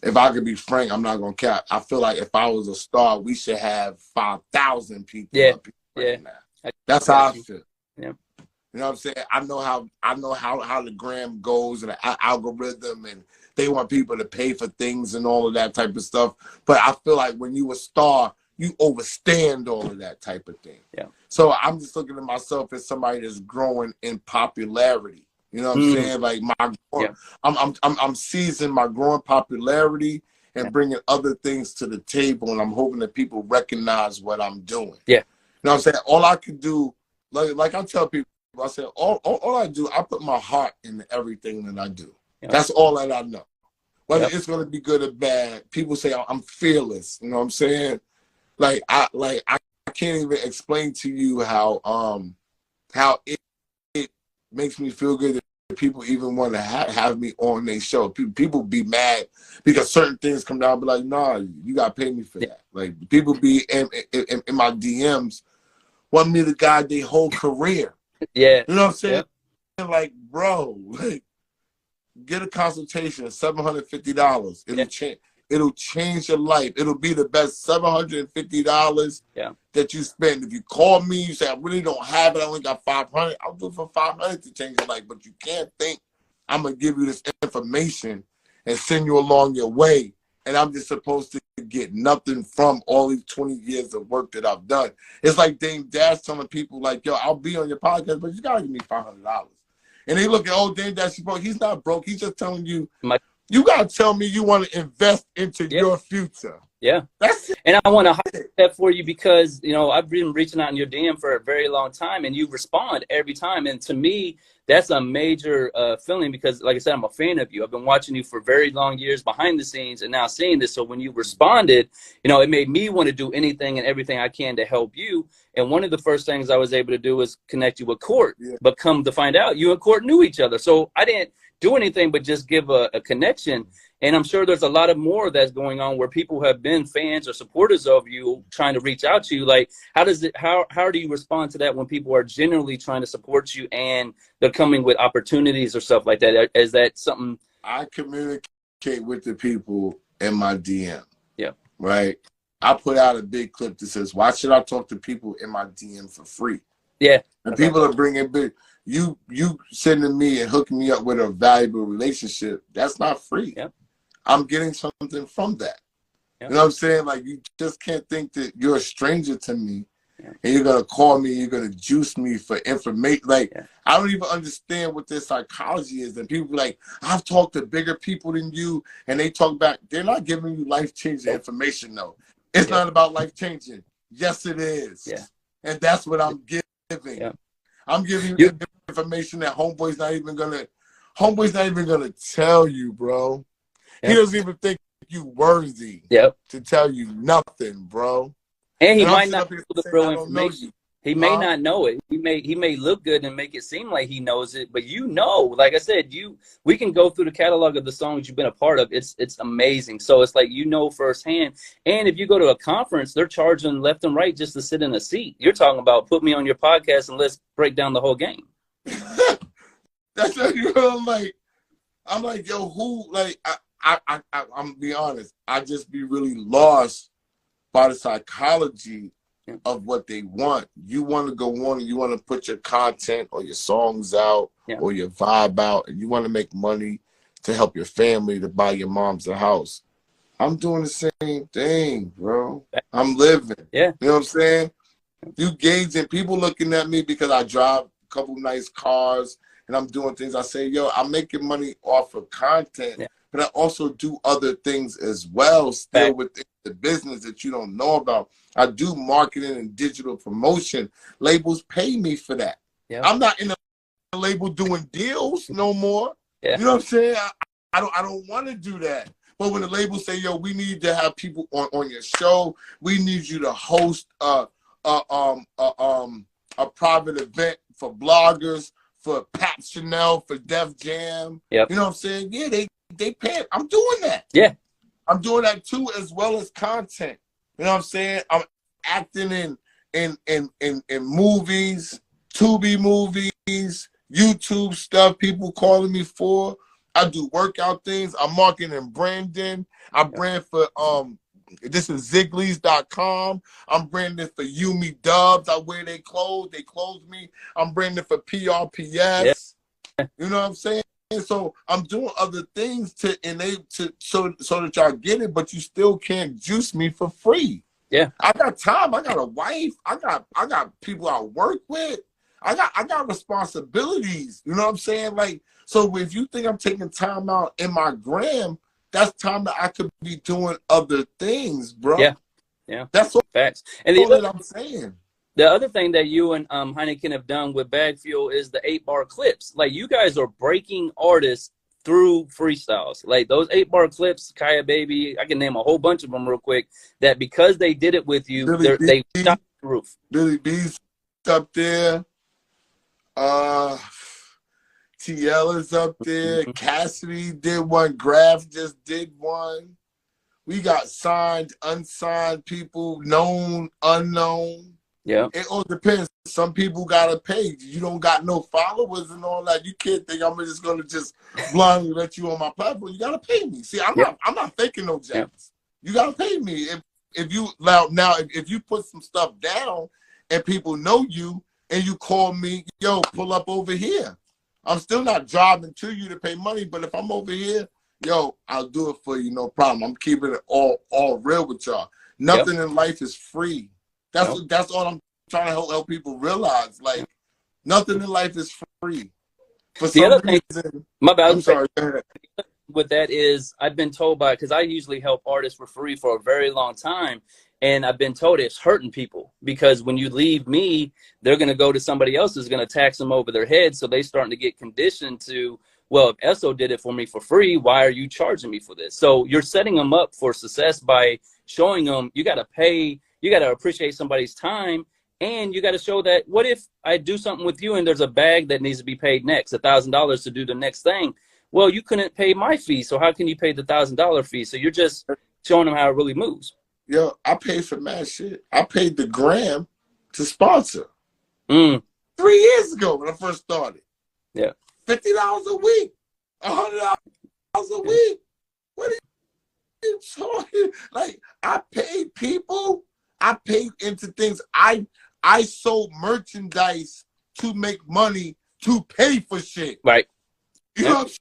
if I could be frank, I'm not gonna cap. I feel like if I was a star, we should have 5,000 people up here right now. That's how I feel. Yeah. You know what I'm saying? I know how the gram goes and the algorithm, and they want people to pay for things and all of that type of stuff. But I feel like when you a star, you overstand all of that type of thing. Yeah. So I'm just looking at myself as somebody that's growing in popularity. You know what I'm saying? Like I'm seizing my growing popularity and bringing other things to the table, and I'm hoping that people recognize what I'm doing. Yeah. You know what I'm saying? All I could do, like I tell people, I said, all I do, I put my heart into everything that I do. Yeah. That's all that I know. Whether it's going to be good or bad, people say I'm fearless. You know what I'm saying? Like I can't even explain to you how it makes me feel good that people even want to have me on their show. People be mad because certain things come down, but like, nah, you got to pay me for that. Like people be in my DMs want me to guide their whole career. Yeah. You know what I'm saying? Yep. Like, bro, like, get a consultation, $750. It'll change your life. It'll be the best $750 that you spend. If you call me, you say, I really don't have it, I only got $500, I'll do it for $500 to change your life. But you can't think I'm gonna give you this information and send you along your way, and I'm just supposed to get nothing from all these 20 years of work that I've done. It's like Dame Dash telling people, like, yo, I'll be on your podcast, but you gotta give me $500. And they look at Dame Dash, he's broke. He's not broke. He's just telling you, you gotta tell me you want to invest into your future. Yeah. That's it. And I want to highlight that for you because, you know, I've been reaching out in your DM for a very long time and you respond every time. And to me, that's a major feeling because, like I said, I'm a fan of you. I've been watching you for very long years behind the scenes and now seeing this. So when you responded, you know, it made me want to do anything and everything I can to help you. And one of the first things I was able to do was connect you with Court. Yeah. But come to find out, you and Court knew each other. So I didn't do anything but just give a connection. And I'm sure there's a lot of more that's going on where people have been fans or supporters of you trying to reach out to you. Like, how do you respond to that when people are genuinely trying to support you and they're coming with opportunities or stuff like that? Is that something? I communicate with the people in my DM. Yeah. Right. I put out a big clip that says, why should I talk to people in my DM for free? Yeah. And people are bringing big. You sending me and hooking me up with a valuable relationship, that's not free. Yeah. I'm getting something from that. Yeah. You know what I'm saying? Like, you just can't think that you're a stranger to me and you're going to call me, you're going to juice me for information. Like, I don't even understand what their psychology is. And people like, I've talked to bigger people than you, and they talk back. They're not giving you life-changing information, though. It's not about life-changing. Yes, it is. Yeah. And that's what I'm giving. Yeah. I'm giving you information that homeboy's not even gonna tell you, bro. He doesn't even think you worthy to tell you nothing, bro. And he might not know the real information. He may not know it. He may look good and make it seem like he knows it, but you know, like I said, we can go through the catalog of the songs you've been a part of. It's amazing. So it's like, you know, firsthand. And if you go to a conference, they're charging left and right just to sit in a seat. You're talking about put me on your podcast and let's break down the whole game. That's what I'm like, yo, who, like, I'm gonna be honest. I just be really lost by the psychology of what they want. You want to go on and you want to put your content or your songs out or your vibe out, and you want to make money to help your family, to buy your mom's a house. I'm doing the same thing, bro. I'm living. Yeah. You know what I'm saying? You gauging people looking at me because I drive a couple nice cars and I'm doing things. I say, yo, I'm making money off of content, but I also do other things as well, still within the business that you don't know about. I do marketing and digital promotion. Labels pay me for that. I'm not in the label doing deals no more. You know what I'm saying? I don't want to do that. But when the label say, yo, we need to have people on your show, we need you to host a private event for bloggers, for Pat Chanel, for Def Jam. You know what I'm saying? Yeah, they pay. I'm doing that. Yeah. I'm doing that too, as well as content. You know what I'm saying? I'm acting in movies, Tubi movies, YouTube stuff people calling me for. I do workout things. I'm marketing and branding. I brand for this is Ziglies.com. I'm branding for Yumi Dubs. I wear their clothes. They clothe me. I'm branding for PRPS. You know what I'm saying? So I'm doing other things to enable so that y'all get it, but you still can't juice me for free. Yeah. I got time. I got a wife. I got people I work with. I got responsibilities. You know what I'm saying? Like, so if you think I'm taking time out in my gram, that's time that I could be doing other things, bro. Yeah. Yeah. That's all facts. And all that I'm saying. The other thing that you and Heineken have done with Bag Fuel is the 8-bar clips. Like, you guys are breaking artists through freestyles. Like, those 8-bar clips, Kaya Baby, I can name a whole bunch of them real quick, that because they did it with you, they shot the roof. Billy B's up there. TL is up there. Cassidy did one. Graf just did one. We got signed, unsigned people, known, unknown. Yeah. It all depends. Some people got to pay. You don't got no followers and all that. You can't think I'm just going to just blindly let you on my platform. You got to pay me. See, I'm not faking no jacks. You got to pay me. If you now if you put some stuff down and people know you and you call me, yo, pull up over here. I'm still not driving to you to pay money, but if I'm over here, yo, I'll do it for you, no problem. I'm keeping it all real with y'all. Nothing in life is free. That's all I'm trying to help people realize. Like, nothing in life is free. For some reason, my bad. I'm sorry. With that is, I've been told because I usually help artists for free for a very long time. And I've been told it's hurting people because when you leave me, they're going to go to somebody else who's going to tax them over their head. So they starting to get conditioned to, well, if Esso did it for me for free, why are you charging me for this? So you're setting them up for success by showing them you got to pay, you got to appreciate somebody's time. And you got to show that, what if I do something with you and there's a bag that needs to be paid next, $1,000 to do the next thing? Well, you couldn't pay my fee. So how can you pay the $1,000 fee? So you're just showing them how it really moves. Yo, I paid for mad shit. I paid the gram to sponsor. 3 years ago when I first started. Yeah. $50 a week. $100 a week. What are you talking? Like, I paid people. I paid into things. I sold merchandise to make money to pay for shit. Right. You know what I'm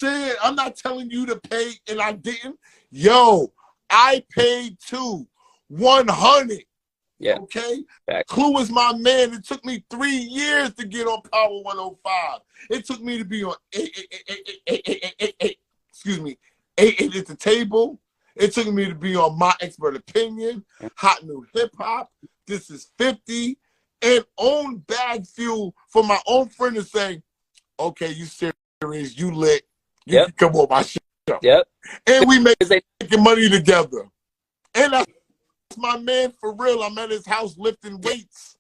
saying? I'm not telling you to pay and I didn't. Yo, I paid too. 100. Yeah. Okay. Clue was my man. It took me 3 years to get on Power 105. It took me to be on excuse me, 8 at the table. It took me to be on My Expert Opinion, Hot New Hip Hop, This Is 50, and own Bag Fuel for my own friend to say, okay, you serious, you lit, you can come on my show. Yep. And we making money together. And that's my man for real. I'm at his house lifting weights.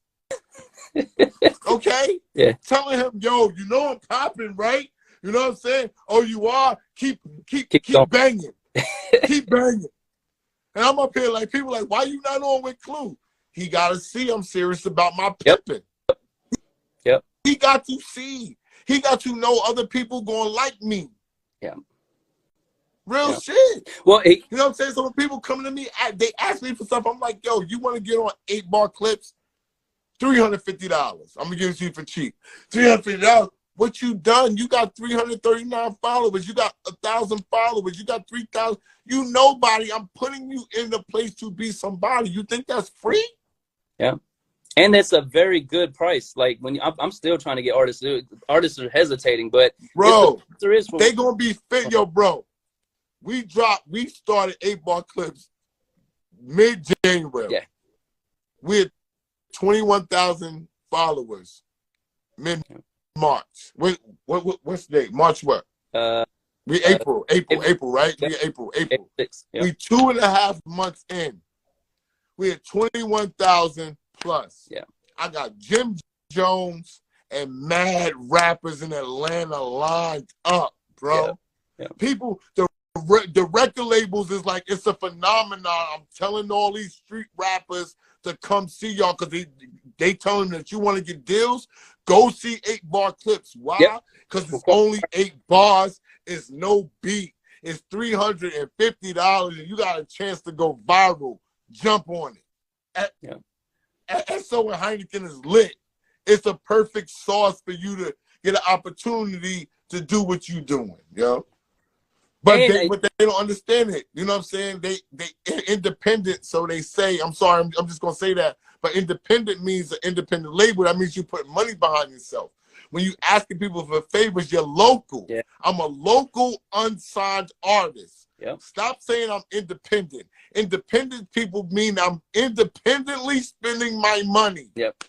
Okay? Yeah. Telling him, yo, you know I'm popping, right? You know what I'm saying? Oh, you are? Keep banging. Keep banging. And I'm up here like, people like, why you not on with Clue? He got to see I'm serious about my pimping. Yep. He got to see. He got to know other people going to like me. Yeah. Real shit. Well, you know what I'm saying? So when people coming to me, they ask me for stuff. I'm like, yo, you want to get on 8-bar clips? $350. I'm going to give it to you for cheap. $350. what you done. You got 339 followers. You got 1,000 followers. You got 3,000. You nobody. I'm putting you in the place to be somebody. You think that's free? Yeah. And it's a very good price. Like when I'm still trying to get artists. Artists are hesitating, but bro, there is they gonna be fit, yo, bro. We started 8-bar clips mid-January. Yeah. We had 21,000 followers mid-March. What's the date? March what? April, right? Yep. We April. 6, yep. We 2.5 months in. We had 21,000 plus. Yeah. I got Jim Jones and mad rappers in Atlanta lined up, bro. Yeah. Yeah. People, the record labels is like, it's a phenomenon. I'm telling all these street rappers to come see y'all because they telling them that you want to get deals, go see 8-bar clips. Why? Because it's only 8 bars. It's no beat. It's $350 and you got a chance to go viral. Jump on it. So when Heineken is lit, it's a perfect sauce for you to get an opportunity to do what you're doing, yo. But they don't understand it. You know what I'm saying? They independent, so they say, I'm sorry, I'm just gonna say that. But independent means an independent label. That means you put money behind yourself. When you asking people for favors, you're local. Yeah. I'm a local unsigned artist. Yep. Stop saying I'm independent. Independent people mean I'm independently spending my money. Yep.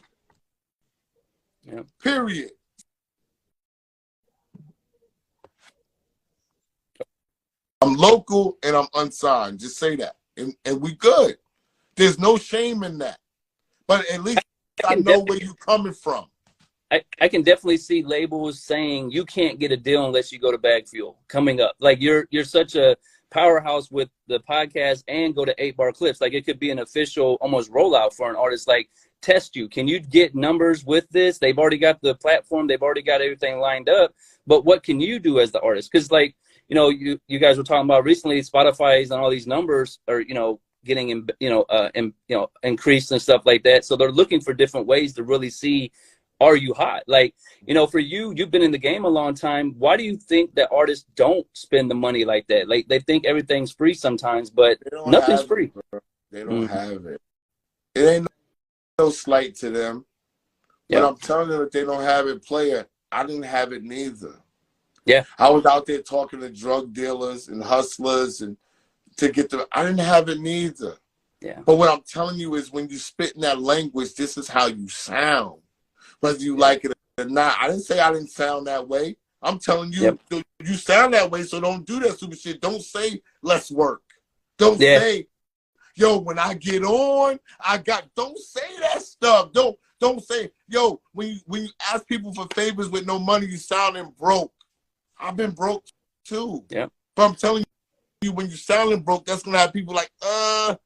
Yep. Period. I'm local and I'm unsigned. Just say that. And we good. There's no shame in that. But at least I know where you're coming from. I can definitely see labels saying you can't get a deal unless you go to Bag Fuel coming up. Like you're such a powerhouse with the podcast and go to 8-bar clips. Like it could be an official almost rollout for an artist. Like test you. Can you get numbers with this? They've already got the platform. They've already got everything lined up. But what can you do as the artist? Because like, you know, you guys were talking about recently Spotify's and all these numbers are, you know, getting increased and stuff like that. So they're looking for different ways to really see, are you hot? Like, you know, for you've been in the game a long time. Why do you think that artists don't spend the money like that? Like they think everything's free sometimes, but nothing's free. They don't have it. It ain't no slight to them. Yeah. But I'm telling them that they don't have it, player. I didn't have it neither. Yeah. I was out there talking to drug dealers and hustlers and to get the, I didn't have it neither. Yeah. But what I'm telling you is when you spit in that language, this is how you sound. Whether you like it or not. I didn't say I didn't sound that way. I'm telling you, you sound that way, so don't do that stupid shit. Don't say, let's work. Don't say, yo, when I get on, don't say that stuff. Don't say, yo, when you ask people for favors with no money, you sounding broke. I've been broke too. Yeah. But I'm telling you, when you sounding broke, that's gonna have people like, I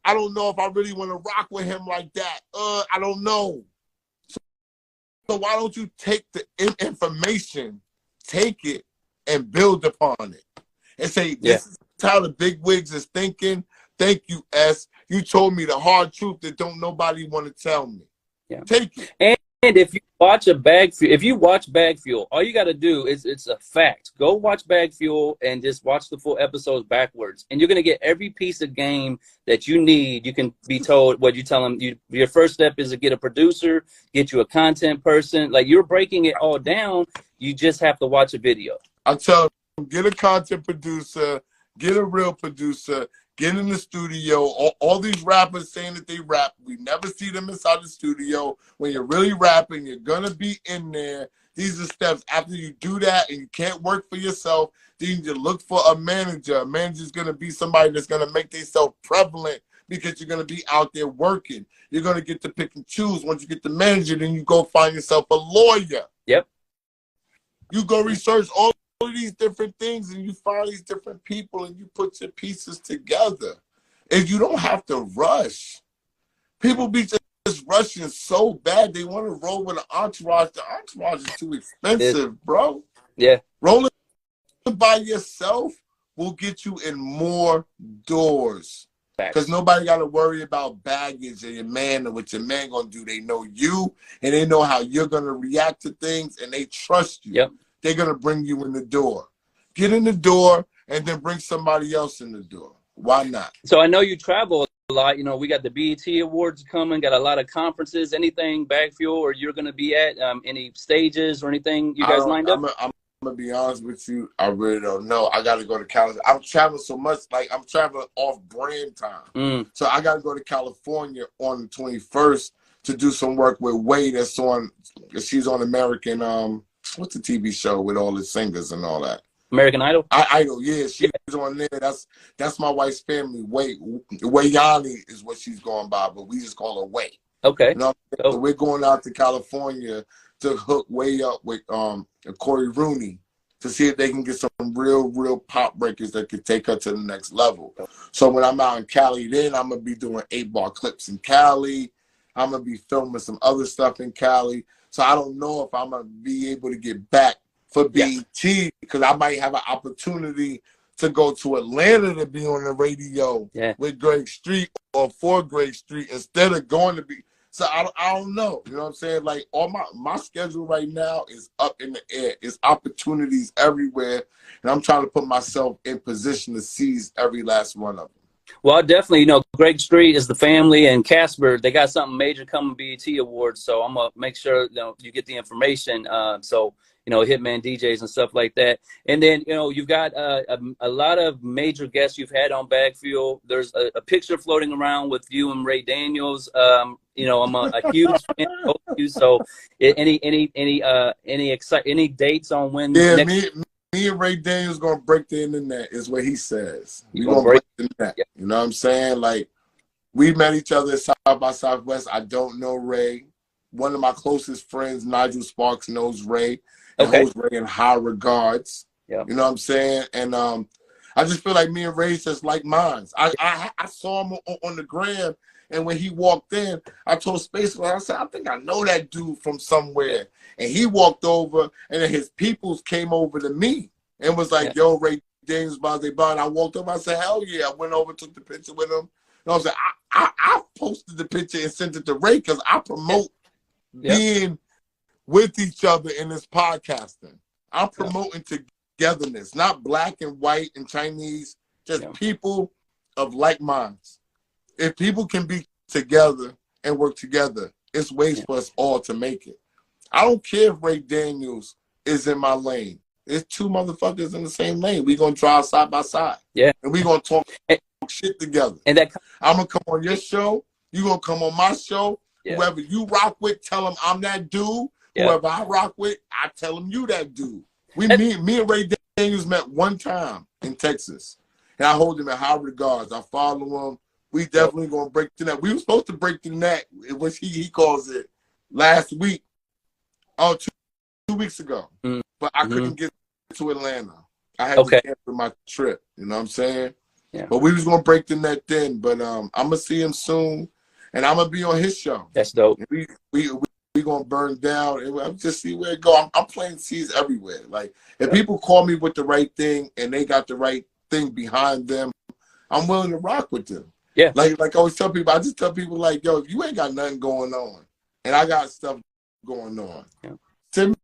don't know if I really want to rock with him like that. I don't know. So why don't you take the information, take it, and build upon it, and say, this is how the big wigs is thinking. Thank you, S. You told me the hard truth that don't nobody want to tell me. Yeah. Take it. And if you watch Bag Fuel, all you got to do is, it's a fact. Go watch Bag Fuel and just watch the full episodes backwards. And you're going to get every piece of game that you need. You can be told what you tell them. Your first step is to get a producer, get you a content person. Like you're breaking it all down. You just have to watch a video. I tell them, get a content producer, get a real producer, get in the studio. All these rappers saying that they rap, we never see them inside the studio. When you're really rapping, you're going to be in there. These are steps. After you do that and you can't work for yourself, then you need to look for a manager. A manager's going to be somebody that's going to make themselves prevalent because you're going to be out there working. You're going to get to pick and choose. Once you get the manager, then you go find yourself a lawyer. Yep. You go research all of these different things and you find these different people and you put your pieces together. And you don't have to rush. People be just rushing so bad they want to roll with an entourage. The entourage is too expensive, bro. Yeah. Rolling by yourself will get you in more doors. Because nobody got to worry about baggage and your man and what your man going to do. They know you, and they know how you're going to react to things, and they trust you. Yep. They're going to bring you in the door. Get in the door, and then bring somebody else in the door. Why not? So I know you travel a lot. You know, we got the BET Awards coming, got a lot of conferences. Anything Bagfuel or you're going to be at? Any stages or anything you guys lined up? I'm gonna be honest with you, I really don't know. I gotta go to California. I'm traveling so much, like I'm traveling off brand time. So I gotta go to California on the 21st to do some work with Way. She's on American what's the TV show with all the singers and all that? American Idol? Idol, yeah, she's on there. That's my wife's family. Wayani is what she's going by, but we just call her Way. Okay. You know, so we're going out to California to hook Way up with Corey Rooney to see if they can get some real pop breakers that could take her to the next level. So when I'm out in Cali, then I'm gonna be doing 8-bar clips in Cali. I'm gonna be filming some other stuff in Cali. So I don't know if I'm gonna be able to get back for BET because I might have an opportunity to go to Atlanta to be on the radio with Greg Street or for Greg Street instead of going to be. So I don't know. You know what I'm saying? Like all my schedule right now is up in the air. It's opportunities everywhere. And I'm trying to put myself in position to seize every last one of them. Well, definitely, you know, Greg Street is the family and Casper, they got something major coming, BET Awards. So I'm going to make sure, you know, you get the information. So, you know, Hitman DJs and stuff like that. And then, you know, you've got a lot of major guests you've had on Bagfuel. There's a picture floating around with you and Ray Daniels. You know, I'm a huge fan of both of you. So any dates on when? Yeah, me and Ray Daniels gonna break the internet is what he says. We gonna break the internet. Yeah. You know what I'm saying? Like we met each other at South by Southwest. I don't know Ray. One of my closest friends, Nigel Sparks, knows Ray. And holds Ray in high regards. Yeah. You know what I'm saying? And I just feel like me and Ray just like minds. I saw him on the gram, and when he walked in, I told Space, I said, I think I know that dude from somewhere. And he walked over, and then his peoples came over to me and was like, yo, Ray Daniels, and I walked up, I said, hell yeah. I went over, took the picture with him. And I was like, I posted the picture and sent it to Ray because I promote being with each other in this podcasting. I'm promoting togetherness, not black and white and Chinese, just people of like minds. If people can be together and work together, it's ways for us all to make it. I don't care if Ray Daniels is in my lane. It's two motherfuckers in the same lane. We're going to drive side by side. Yeah. And we're going to talk shit together. And I'm going to come on your show. You're going to come on my show. Yeah. Whoever you rock with, tell them I'm that dude. Yeah. Whoever I rock with, I tell them you that dude. Me and Ray Daniels met one time in Texas. And I hold him in high regards. I follow him. We definitely going to break the net. We were supposed to break the net, which he calls it, last week. Oh, two weeks ago. But I couldn't get to Atlanta. I had to cancel my trip. You know what I'm saying? Yeah. But we was going to break the net then. But I'm going to see him soon. And I'm going to be on his show. That's dope. We going to burn down. And I'll just see where it go. I'm planting seeds everywhere. Like, if people call me with the right thing and they got the right thing behind them, I'm willing to rock with them. Yeah. Like I always tell people, I just tell people, like, yo, if you ain't got nothing going on and I got stuff going on, send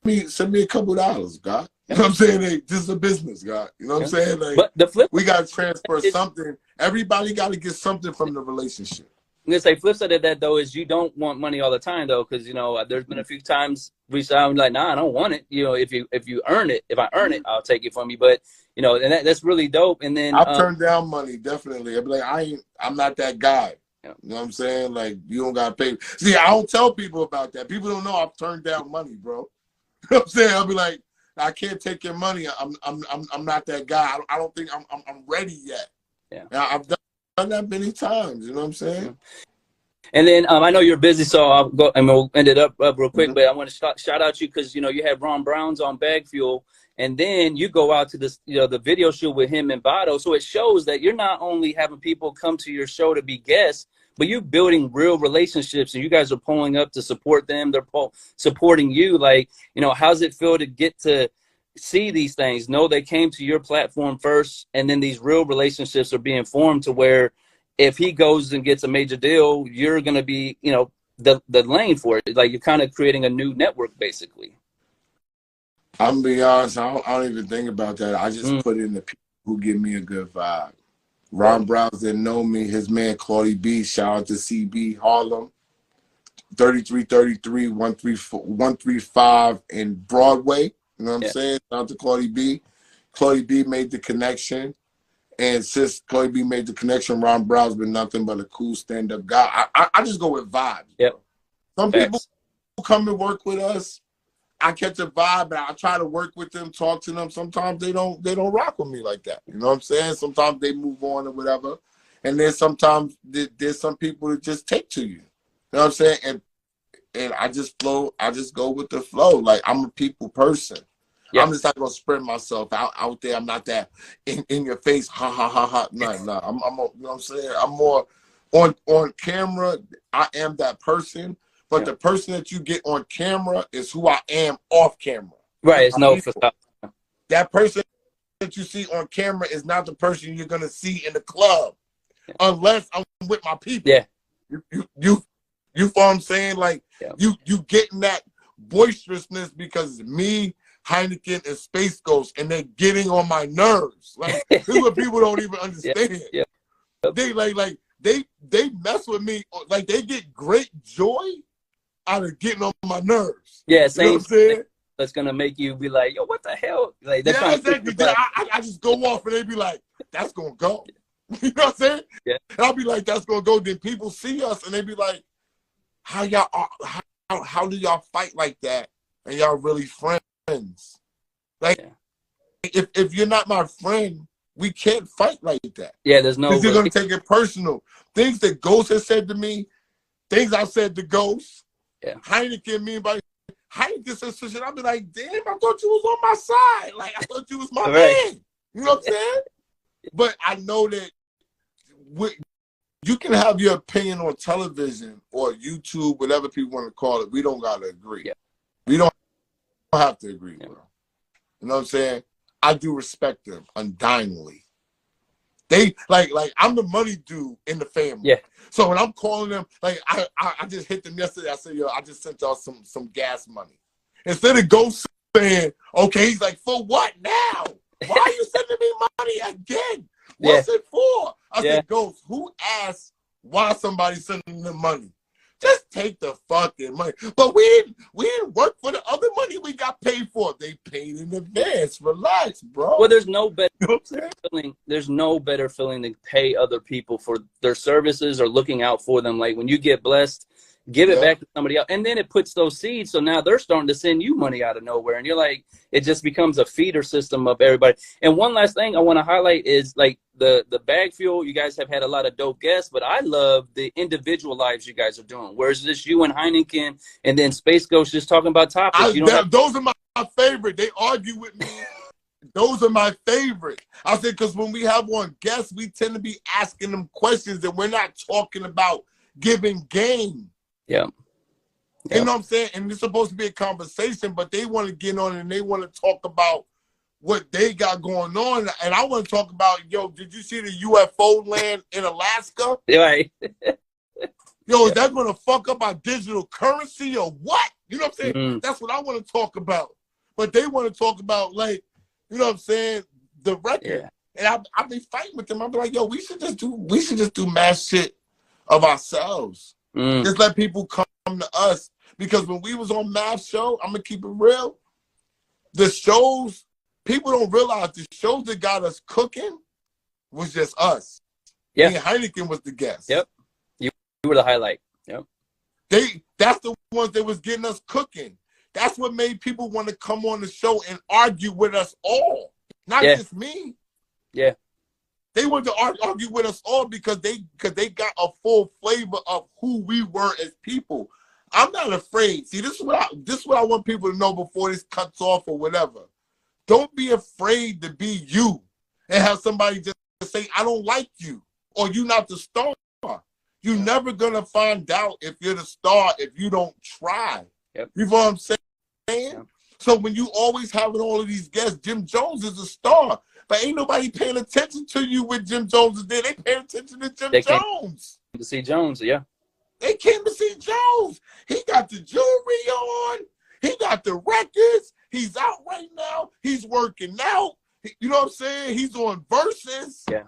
me a couple dollars, God. You know what I'm saying? Hey, this is a business, God. You know what I'm saying? Like, but the flip, we got to transfer something. Everybody got to get something from the relationship. I'm gonna say flip side of that though is you don't want money all the time though, because you know there's been a few times we sound like, nah, I don't want it. You know, if you earn it, if I earn it, I'll take it from you. But you know, and that's really dope. And then I've turned down money definitely. I'd be like, I'm not that guy. You know what I'm saying? Like, you don't gotta pay. See, I don't tell people about that. People don't know I've turned down money, bro. You know what I'm saying? I'll be like, I can't take your money. I'm not that guy. I don't think I'm ready yet. Yeah, and I've done that many times. You know what I'm saying? And then I know you're busy, so I'll go and we'll end it up real quick. But I want to shout out you because you know you had Ron Browns on Bagfuel, and then you go out to this, you know, the video shoot with him and Vado. So it shows that you're not only having people come to your show to be guests, but you're building real relationships, and you guys are pulling up to support them. They're supporting you. Like, you know, how's it feel to get to see these things? Know they came to your platform first, and then these real relationships are being formed to where, if he goes and gets a major deal, you're going to be, you know, the lane for it. Like, you're kind of creating a new network, basically. I'm gonna be honest, I don't even think about that. I just put in the people who give me a good vibe. Ron Browns didn't know me. His man Claudie B, shout out to CB Harlem, 3333 135 in Broadway. You know what I'm saying? Shout out to Claudie B. Claudie B made the connection. And since Claudie B made the connection, Ron Brown's been nothing but a cool stand-up guy. I just go with vibes. Yep. Some people come and work with us. I catch a vibe and I try to work with them, talk to them. Sometimes they don't rock with me like that. You know what I'm saying? Sometimes they move on or whatever. And then sometimes there's some people that just take to you. You know what I'm saying? And I just flow. I just go with the flow. Like, I'm a people person. Yeah. I'm just not gonna spread myself out there. I'm not that in your face, ha ha ha ha. No. I'm you know what I'm saying? I'm more on camera. I am that person. But the person that you get on camera is who I am off camera. Right. It's no. That person that you see on camera is not the person you're gonna see in the club, unless I'm with my people. Yeah. You feel what I'm saying? Like, you getting that boisterousness because me, Heineken, and Space Ghost, and they're getting on my nerves. Like, this is what people don't even understand. Yeah. They they mess with me. Like, they get great joy out of getting on my nerves. Yeah, same. You know what I'm saying? That's gonna make you be like, yo, what the hell? Like, exactly. I just go off and they be like, that's gonna go. You know what I'm saying? Yeah. And I'll be like, that's gonna go. Then people see us and they be like, how do y'all fight like that? And y'all really friends? Like, if you're not my friend, we can't fight like that. Yeah, there's no. Because you're gonna take it personal. Things that Ghost has said to me, things I've said to Ghost. Yeah. Heineken, me, by Heineken says shit. I'll be like, damn, I thought you was on my side. Like, I thought you was my man. You know what I'm saying? But I know that you can have your opinion on television or YouTube, whatever people want to call it. We don't gotta agree. Yeah. We don't have to agree, bro. You know what I'm saying? I do respect them undyingly. They like I'm the money dude in the family. Yeah. So when I'm calling them, like I just hit them yesterday. I said, yo, I just sent y'all some gas money. Instead of Ghost saying, okay, he's like, for what now? Why are you sending me money again? What's it for? I said, Ghost, who asked why somebody sending them money? Just take the fucking money. But we didn't work for the other money we got paid for. They paid in advance. Relax, bro. Well, there's no better feeling. There's no better feeling than pay other people for their services or looking out for them. Like, when you get blessed, give it back to somebody else. And then it puts those seeds. So now they're starting to send you money out of nowhere. And you're like, it just becomes a feeder system of everybody. And one last thing I want to highlight is, like, the bag fuel. You guys have had a lot of dope guests, but I love the individual lives you guys are doing. Whereas this you and Heineken and then Space Ghost just talking about topics. Those are my favorite. They argue with me. Those are my favorite. I said, because when we have on guests, we tend to be asking them questions and we're not talking about giving game. Yeah. You know what I'm saying? And it's supposed to be a conversation, but they want to get on and they want to talk about what they got going on. And I want to talk about, yo, did you see the UFO land in Alaska? Right. Yo, is that going to fuck up our digital currency or what? You know what I'm saying? That's what I want to talk about. But they want to talk about, like, you know what I'm saying, the record. And I'll be fighting with them. I'll be like, yo, we should just do mass shit of ourselves. Just let people come to us. Because when we was on Math's show, I'm going to keep it real, the shows, people don't realize the shows that got us cooking was just us. Yeah. Me and Heineken was the guest. Yep. You were the highlight. Yep. That's the ones that was getting us cooking. That's what made people want to come on the show and argue with us all. Not just me. Yeah. They wanted to argue with us all because they got a full flavor of who we were as people. I'm not afraid. See, this is what I want people to know before this cuts off or whatever. Don't be afraid to be you and have somebody just say, I don't like you, or you're not the star. You're never going to find out if you're the star if you don't try. Yep. You know what I'm saying? So when you always having all of these guests, Jim Jones is a star, but ain't nobody paying attention to you when Jim Jones is there. They paying attention to Jim Jones. To see Jones, yeah. They came to see Jones. He got the jewelry on. He got the records. He's out right now. He's working out. You know what I'm saying? He's on Versus. Yeah.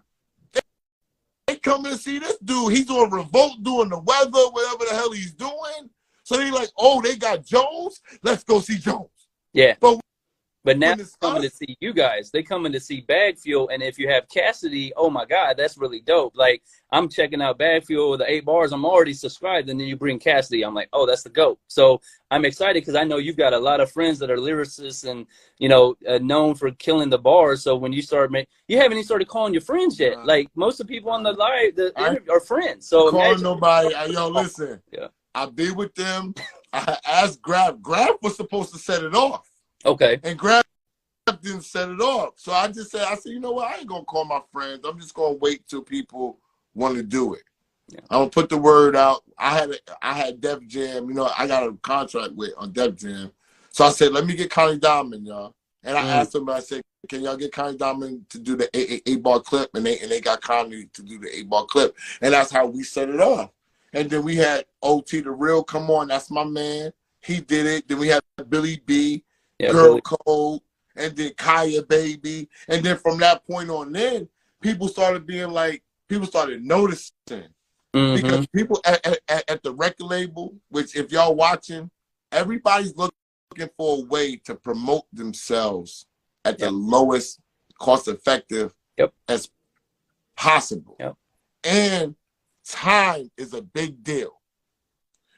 They coming to see this dude. He's on Revolt doing the weather, whatever the hell he's doing. So they like, oh, they got Jones. Let's go see Jones. Yeah. But now they're coming to see you guys. They coming to see Bag Fuel. And if you have Cassidy, oh my God, that's really dope. Like, I'm checking out Bag Fuel, the 8 bars. I'm already subscribed. And then you bring Cassidy. I'm like, oh, that's the GOAT. So I'm excited because I know you've got a lot of friends that are lyricists and, you know, known for killing the bars. So when you start you haven't even started calling your friends yet. Like, most of the people on the live are friends. So calling nobody. Yo, listen. Yeah. I'll be with them. I asked Grab. Grab was supposed to set it off. Okay. And Grab didn't set it off. So I said, you know what? I ain't going to call my friends. I'm just going to wait till people want to do it. Yeah. I'm going to put the word out. I had Def Jam. You know, I got a contract on Def Jam. So I said, let me get Connie Diamond, y'all. And I asked them, I said, can y'all get Connie Diamond to do the 8-bar clip? And they got Connie to do the 8-bar clip. And that's how we set it off. And then we had OT The Real come on. That's my man. He did it. Then we had Billy B. Yeah, Girl Billy. Code, and then Kaya Baby. And then from that point on then, people started noticing. Because people at the record label, which if y'all watching, everybody's looking for a way to promote themselves at the lowest cost effective as possible. And time is a big deal.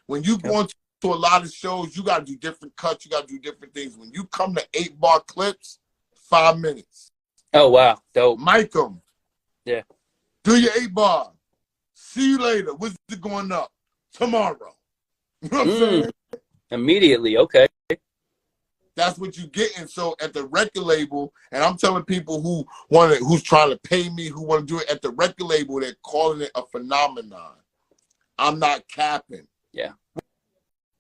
When you go into a lot of shows, you got to do different cuts. You got to do different things. When you come to 8-bar clips, 5 minutes. Oh, wow. Dope. Mic them. Yeah. Do your 8-bar. See you later. What's it going up? Tomorrow. You know what I'm saying? Immediately. Okay. That's what you get. And so at the record label, and I'm telling people who's trying to pay me, who want to do it at the record label, they're calling it a phenomenon. I'm not capping. Yeah.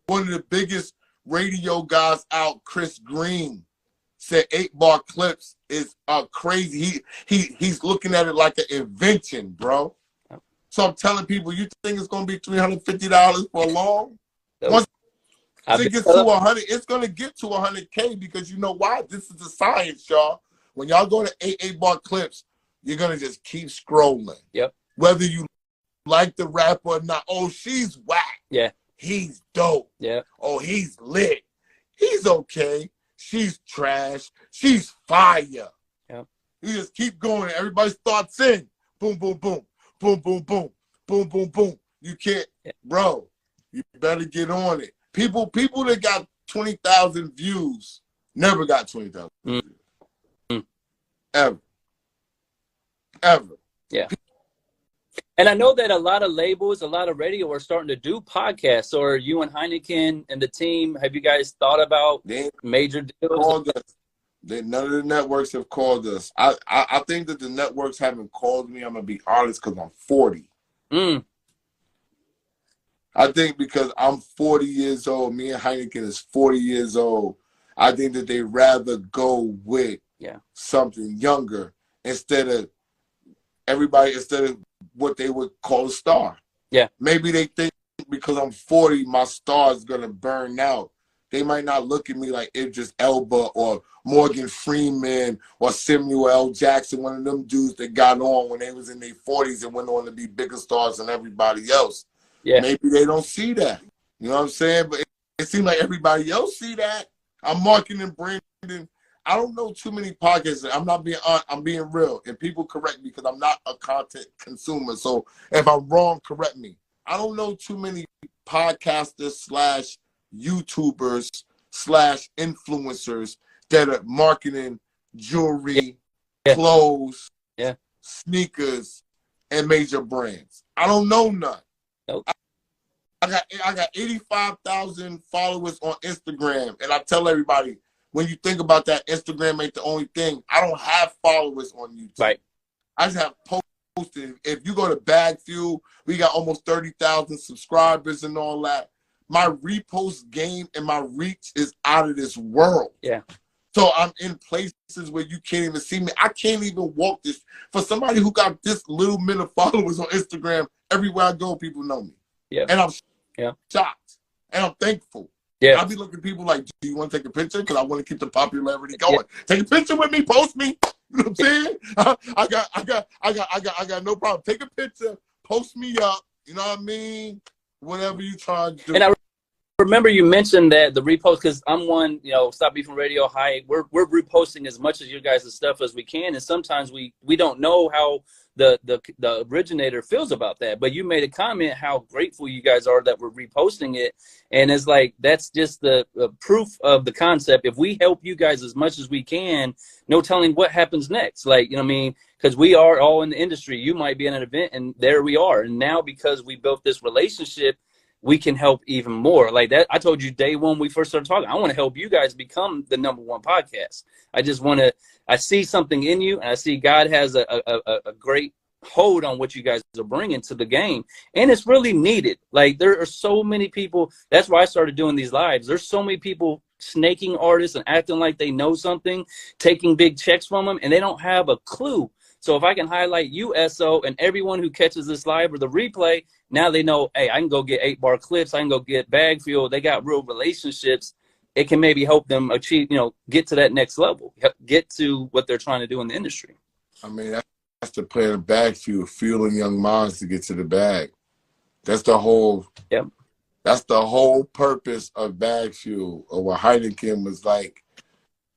One of the biggest radio guys out, Chris Green, said 8-bar clips is crazy. He's looking at it like an invention, bro. So I'm telling people, you think it's going to be $350 for long? Once it gets to 100, it's going to get to 100K because you know why? This is the science, y'all. When y'all go to 8-bar clips, you're going to just keep scrolling. Yep. Whether you like the rap or not. Oh, she's whack. Yeah. He's dope. Yeah. Oh, he's lit. He's okay. She's trash. She's fire. Yeah. You just keep going. Everybody starts in. Boom, boom, boom. Boom, boom, boom. Boom, boom, boom. You can't, bro. You better get on it. People that got 20,000 views never got 20,000 views. Ever. Yeah. And I know that a lot of labels, a lot of radio are starting to do podcasts. So are you and Heineken and the team, have you guys thought about major deals? None of the networks have called us. I think that the networks haven't called me. I'm going to be honest because I'm 40. I think because I'm 40 years old, me and Heineken is 40 years old, I think that they rather go with something younger instead of what they would call a star. Yeah. Maybe they think because I'm 40, my star is going to burn out. They might not look at me like Idris Elba or Morgan Freeman or Samuel L. Jackson, one of them dudes that got on when they was in their 40s and went on to be bigger stars than everybody else. Yeah. Maybe they don't see that. You know what I'm saying? But it seems like everybody else see that. I'm marketing branding. I don't know too many podcasts. I'm being real. And people correct me because I'm not a content consumer. So if I'm wrong, correct me. I don't know too many podcasters / YouTubers / influencers that are marketing jewelry, clothes, sneakers, and major brands. I don't know none. Nope. I got 85,000 followers on Instagram, and I tell everybody, when you think about that, Instagram ain't the only thing. I don't have followers on YouTube. Right. I just have posted. If you go to Bag Fuel, we got almost 30,000 subscribers and all that. my repost game and my reach is out of this world. Yeah. So I'm in places where you can't even see me. I can't even walk this. For somebody who got this little bit of followers on Instagram, everywhere I go, people know me. Yeah. And I'm shocked. And I'm thankful. Yeah. I'll be looking at people like, do you want to take a picture? Because I want to keep the popularity going. Yeah. Take a picture with me, post me. You know what I'm saying? I got no problem. Take a picture, post me up. You know what I mean? Whatever you try to do. And I remember you mentioned that the repost, because I'm one, you know, Stop Beefing Radio High. We're reposting as much of your guys' stuff as we can, and sometimes we don't know how the originator feels about that. But you made a comment how grateful you guys are that we're reposting it, and it's like that's just the proof of the concept. If we help you guys as much as we can, no telling what happens next. Like, you know what I mean? Because we are all in the industry. You might be in an event, and there we are. And now because we built this relationship, we can help even more. Like that, I told you day one we first started talking, I want to help you guys become the #1 podcast. I just want to, I see something in you, and I see God has a great hold on what you guys are bringing to the game. And it's really needed. Like there are so many people, that's why I started doing these lives. There's so many people snaking artists and acting like they know something, taking big checks from them, and they don't have a clue. So if I can highlight you, SO, and everyone who catches this live or the replay, now they know, hey, I can go get 8 Bar Clips. I can go get Bag Fuel. They got real relationships. It can maybe help them achieve, you know, get to that next level, get to what they're trying to do in the industry. I mean, that's the plan of Bag Fuel, fueling young minds to get to the bag. That's the whole, that's the whole purpose of Bag Fuel, or what Heineken was like,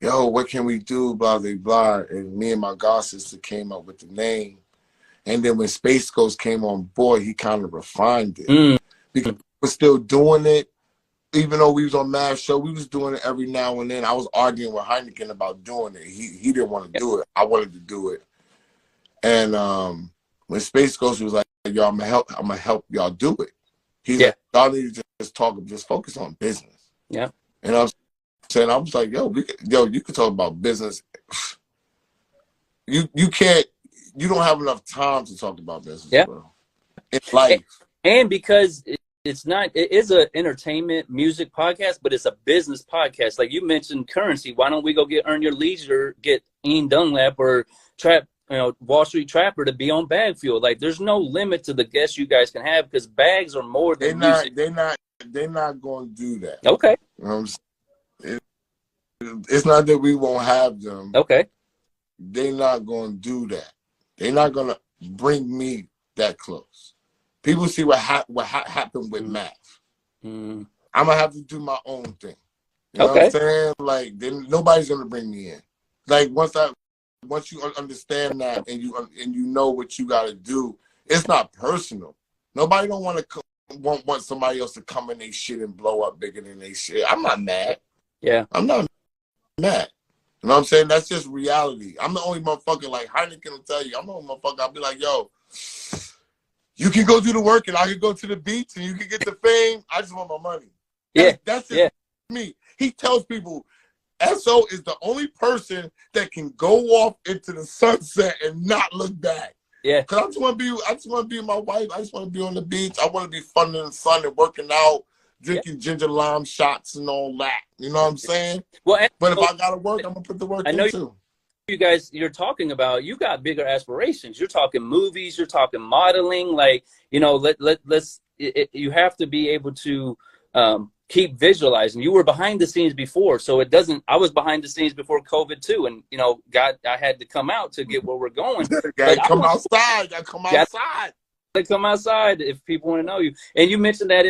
yo, what can we do, blah, blah, blah. And me and my god sister came up with the name. And then when Space Ghost came on board, he kind of refined it. Because we're still doing it. Even though we was on Mav's show, we was doing it every now and then. I was arguing with Heineken about doing it. He didn't want to do it. I wanted to do it. And when Space Ghost was like, yo, I'm gonna help y'all do it. He's like, y'all need to just focus on business. Yeah. And I was like, yo, you can talk about business. You can't. You don't have enough time to talk about business, bro. It's life. And because it is an entertainment music podcast, but it's a business podcast. Like you mentioned currency. Why don't we go Earn Your Leisure, get Ian Dunlap or Wall Street Trapper to be on Bag Fuel? Like there's no limit to the guests you guys can have, because bags are more than music. They're not going to do that. Okay. You know what I'm saying? It's not that we won't have them. Okay. They're not going to do that. They're not going to bring me that close. People see what happened with Math. I'm going to have to do my own thing. You know what I'm saying? Like, nobody's going to bring me in. Like, once you understand that and you know what you got to do, it's not personal. Nobody don't want somebody else to come in their shit and blow up bigger than they shit. I'm not mad. Yeah. I'm not mad. You know what I'm saying? That's just reality. I'm the only motherfucker, like Heineken will tell you, I'm the only motherfucker, I'll be like, yo, you can go do the work and I can go to the beach and you can get the fame. I just want my money. That's just me. He tells people, SO is the only person that can go off into the sunset and not look back. Yeah. Cause I just want to be with my wife. I just want to be on the beach. I want to be fun in the sun and working out, drinking ginger lime shots and all that. You know what I'm saying? Well, but if I gotta work, I'm gonna put the work in too. You guys, you're talking about, you got bigger aspirations. You're talking movies. You're talking modeling. Like, you know, you have to be able to keep visualizing. You were behind the scenes before, so it doesn't. I was behind the scenes before COVID too, and you know, I had to come out to get where we're going. Gotta come outside. They come outside if people want to know you. And you mentioned that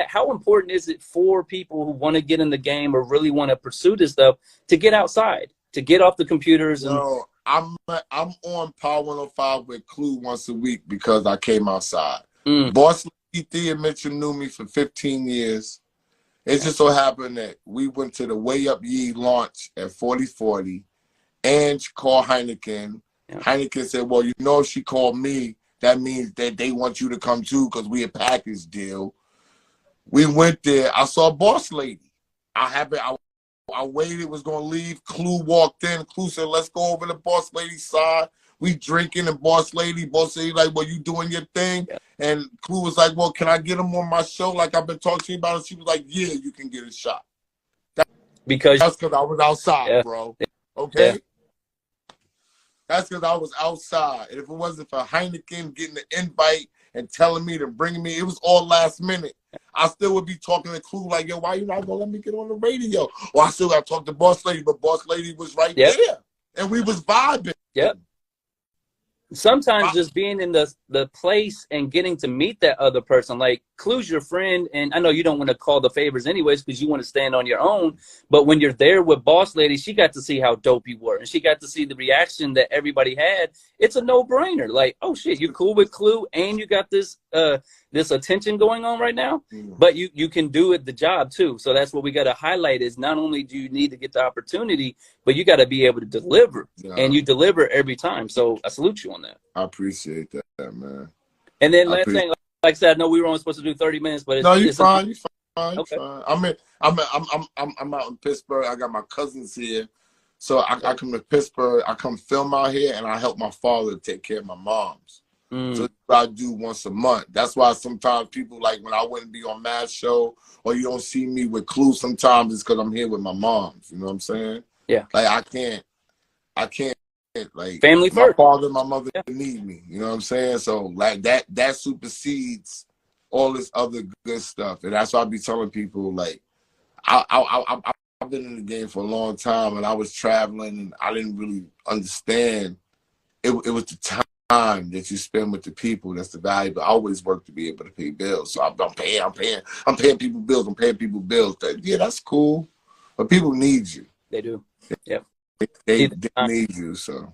how important is it for people who want to get in the game or really want to pursue this stuff to get outside, to get off the computers? I'm on Power 105 with Clue once a week because I came outside. Boss Thea and Mitchell knew me for 15 years. It just so happened that we went to the Way Up Ye launch at 4040. Ange called Heineken. Heineken said, well, you know, if she called me, that means that they want you to come too because we a package deal. We went there. I saw Boss Lady. I waited, was going to leave. Clue walked in. Clue said, let's go over to Boss Lady's side. We drinking, and boss lady like, well, you doing your thing? Yeah. And Clue was like, well, can I get him on my show? Like I've been talking to you about it. She was like, yeah, you can get a shot. That's because I was outside, bro. Okay? Yeah. That's because I was outside. And if it wasn't for Heineken getting the invite and telling me to bring me, it was all last minute. I still would be talking to Clue like, yo, why you not gonna let me get on the radio? Or I still got to talk to Boss Lady, but Boss Lady was right there. And we was vibing. Yep. Sometimes just being in the place and getting to meet that other person, like Clue's your friend, and I know you don't want to call the favors anyways because you want to stand on your own, but when you're there with Boss Lady, she got to see how dope you were, and she got to see the reaction that everybody had. It's a no-brainer. Like, oh shit, you cool with Clue, and you got this this attention going on right now, but you can do it the job too. So that's what we got to highlight is not only do you need to get the opportunity, but you got to be able to deliver, and you deliver every time. So I salute you on that. I appreciate that, man. And then last thing, like I said, I know we were only supposed to do 30 minutes, but you're fine. You're fine. Okay. I'm out in Pittsburgh. I got my cousins here, so I come to Pittsburgh. I come film out here, and I help my father take care of my mom's. So I do once a month. That's why sometimes people like when I wouldn't be on Mass Show or you don't see me with Clue. Sometimes it's because I'm here with my moms. You know what I'm saying? Yeah. Like I can't. Like family my first. Father and my mother need me. You know what I'm saying? So like that supersedes all this other good stuff. And that's why I be telling people like I've been in the game for a long time, and I was traveling and I didn't really understand it was the time that you spend with the people that's the value. But I always work to be able to pay bills. So I'm paying people bills. I'm paying people bills. Yeah, that's cool. But people need you. They do. Yeah. They need you. So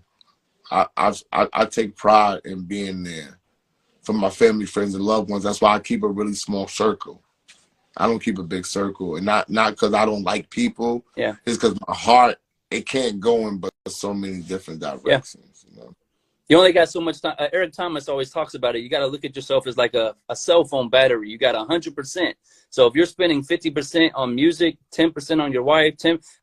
I take pride in being there for my family, friends, and loved ones. That's why I keep a really small circle. I don't keep a big circle, and not because I don't like people. Yeah, it's because my heart, it can't go in but so many different directions. You know? You only got so much time. Eric Thomas always talks about it. You got to look at yourself as like a cell phone battery. You got 100%. So if you're spending 50% on music, 10% on your wife,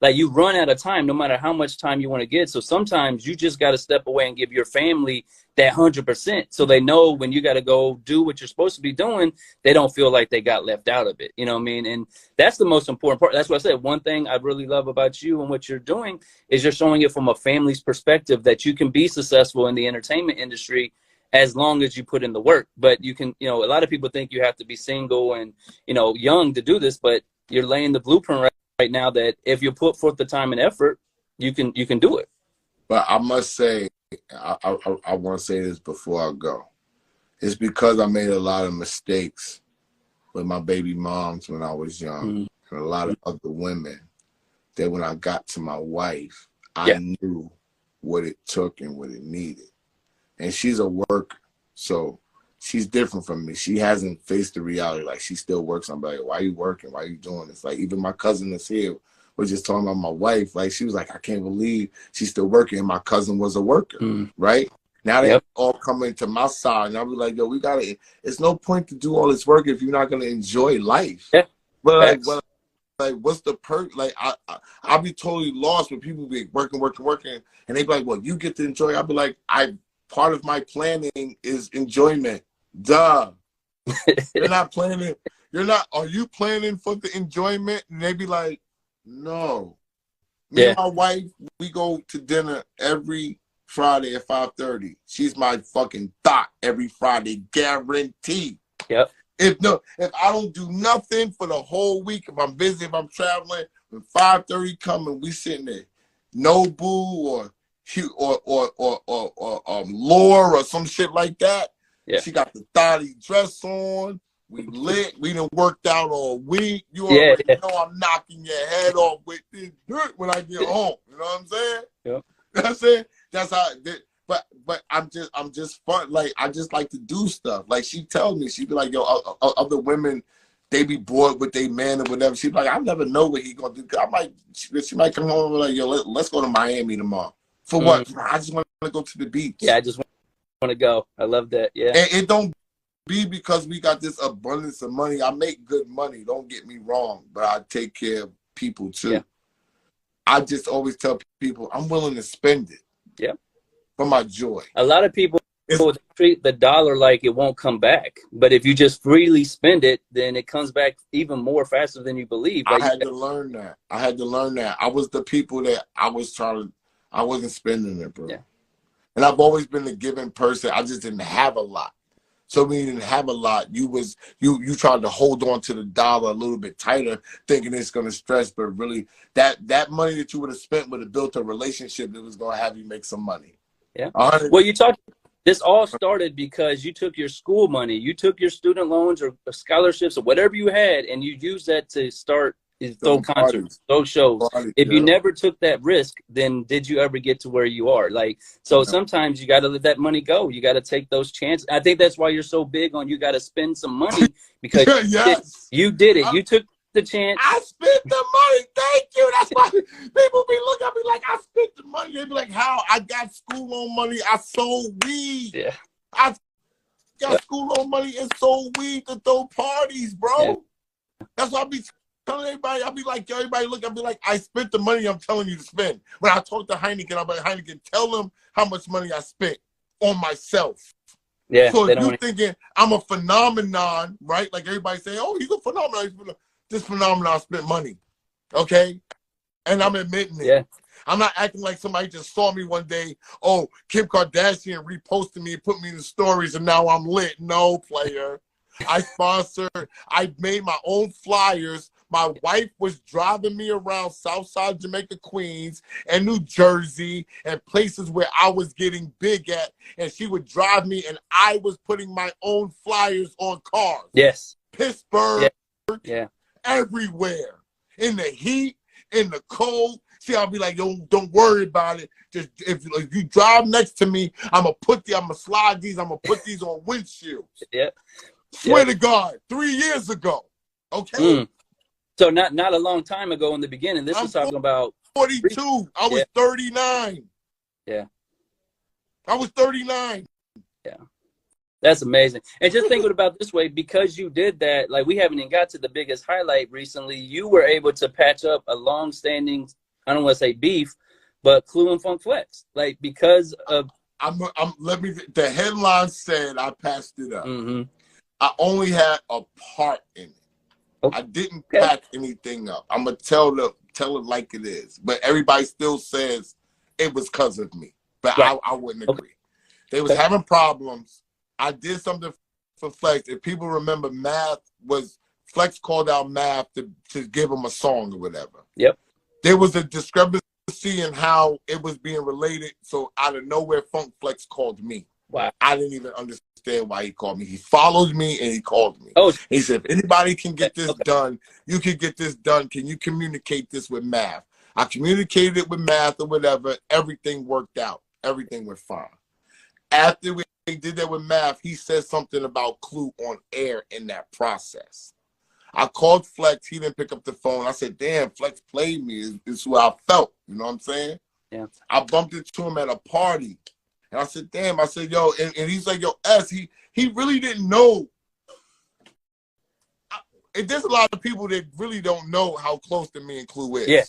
like you run out of time no matter how much time you want to get. So sometimes you just got to step away and give your family that 100%. So they know when you got to go do what you're supposed to be doing, they don't feel like they got left out of it. You know what I mean? And that's the most important part. That's what I said. One thing I really love about you and what you're doing is you're showing it from a family's perspective that you can be successful in the entertainment industry as long as you put in the work. But you can, a lot of people think you have to be single and, young to do this, but you're laying the blueprint right now that if you put forth the time and effort, you can do it. But I must say, I want to say this before I go. It's because I made a lot of mistakes with my baby moms when I was young, and a lot of other women, that when I got to my wife, I knew what it took and what it needed. And she's a worker, so she's different from me. She hasn't faced the reality. Like, she still works. I'm like, why are you working? Why are you doing this? Like, even my cousin that's here was just talking about my wife. Like, she was like, I can't believe she's still working. And my cousin was a worker, right? Now they all coming to my side. And I'll be like, yo, it's no point to do all this work if you're not going to enjoy life. Yeah. But like, what's the perk? Like, I'll be totally lost when people be working. And they be like, well, you get to enjoy. I'll be like, part of my planning is enjoyment. Duh. You're not planning. Are you planning for the enjoyment? And they be like, no. Me and my wife, we go to dinner every Friday at 5:30. She's my fucking thought every Friday, guaranteed. Yep. If I don't do nothing for the whole week, if I'm busy, if I'm traveling, when 5:30 come and we sitting there, Nobu or Lore or some shit like that. Yeah. She got the thotty dress on. We lit. We done worked out all week. You already know I'm knocking your head off with this dirt when I get home. You know what I'm saying? Yeah. That's it. That's how. But I'm just fun. Like, I just like to do stuff. Like, she tells me, she be like, yo, other women, they be bored with their man or whatever. She be like, I never know what he gonna do. She might come home and be like, yo, let's go to Miami tomorrow. For what? I just want to go to the beach. Yeah, I just want to go. I love that. Yeah. And it don't be because we got this abundance of money. I make good money. Don't get me wrong, but I take care of people too. Yeah. I just always tell people I'm willing to spend it. Yeah. for my joy. A lot of people treat the dollar like it won't come back, but if you just freely spend it, then it comes back even more faster than you believe. I had to learn that. I was the people that I wasn't spending it, bro. Yeah. And I've always been a giving person. I just didn't have a lot. So when you didn't have a lot, you tried to hold on to the dollar a little bit tighter, thinking it's going to stretch, but really that money that you would have spent would have built a relationship that was going to have you make some money. Yeah. Well, this all started because you took your school money, you took your student loans or scholarships or whatever you had, and you used that to start those concerts, those shows. If you never took that risk, then did you ever get to where you are? Like, so sometimes you got to let that money go. You got to take those chances. I think that's why you're so big on you got to spend some money, because you did it. You took the chance. I spent the money. Thank you. That's why people be looking at me like I spent the money. They be like, how? I got school loan money. I sold weed. Yeah. I got school loan money and sold weed to throw parties, bro. Yeah. That's why I be telling everybody. I'll be like, yo, everybody look. I'll be like, I spent the money I'm telling you to spend. When I talk to Heineken, I'm like, Heineken, tell them how much money I spent on myself. Yeah. So if you're thinking I'm a phenomenon, right? Like everybody say, oh, he's a phenomenon. This phenomenon spent money, okay? And I'm admitting it. Yeah. I'm not acting like somebody just saw me one day. Oh, Kim Kardashian reposted me and put me in the stories and now I'm lit. No, player. I sponsored. I made my own flyers. My wife was driving me around Southside Jamaica, Queens, and New Jersey, and places where I was getting big at. And she would drive me, and I was putting my own flyers on cars. Yes. Pittsburgh. Yeah. Everywhere. In the heat, in the cold. See, I'll be like, yo, don't worry about it. Just if you drive next to me, I'm gonna slide these, I'm gonna put these on windshields. Yeah. Swear to God, 3 years ago. Okay. So not a long time ago in the beginning. This is talking about 42. I was 39. Yeah. I was 39. Yeah. That's amazing. And just think about it this way, because you did that, like we haven't even got to the biggest highlight recently, you were able to patch up a long-standing, I don't want to say beef, but Clue and Funk Flex. Like, because of the headline said I passed it up. Mm-hmm. I only had a part in it. Okay. I didn't pack anything up. I'm gonna tell it like it is. But everybody still says it was because of me. But I wouldn't agree. They was having problems. I did something for Flex. If people remember, Flex called out Math to give him a song or whatever. Yep. There was a discrepancy in how it was being related. So out of nowhere, Funk Flex called me. Wow. I didn't even understand why he called me. He followed me and he called me. Oh. He said, if anybody can get this done, you can get this done. Can you communicate this with Math? I communicated it with Math or whatever. Everything worked out. Everything went fine. After we did that with Math, he said something about Clue on air in that process. I called Flex. He didn't pick up the phone. I said, damn, Flex played me. It's who I felt. You know what I'm saying? Yeah. I bumped into him at a party. And I said, damn. I said, yo. And he's like, yo, S, he really didn't know. There's a lot of people that really don't know how close to me and Clue is. Yeah.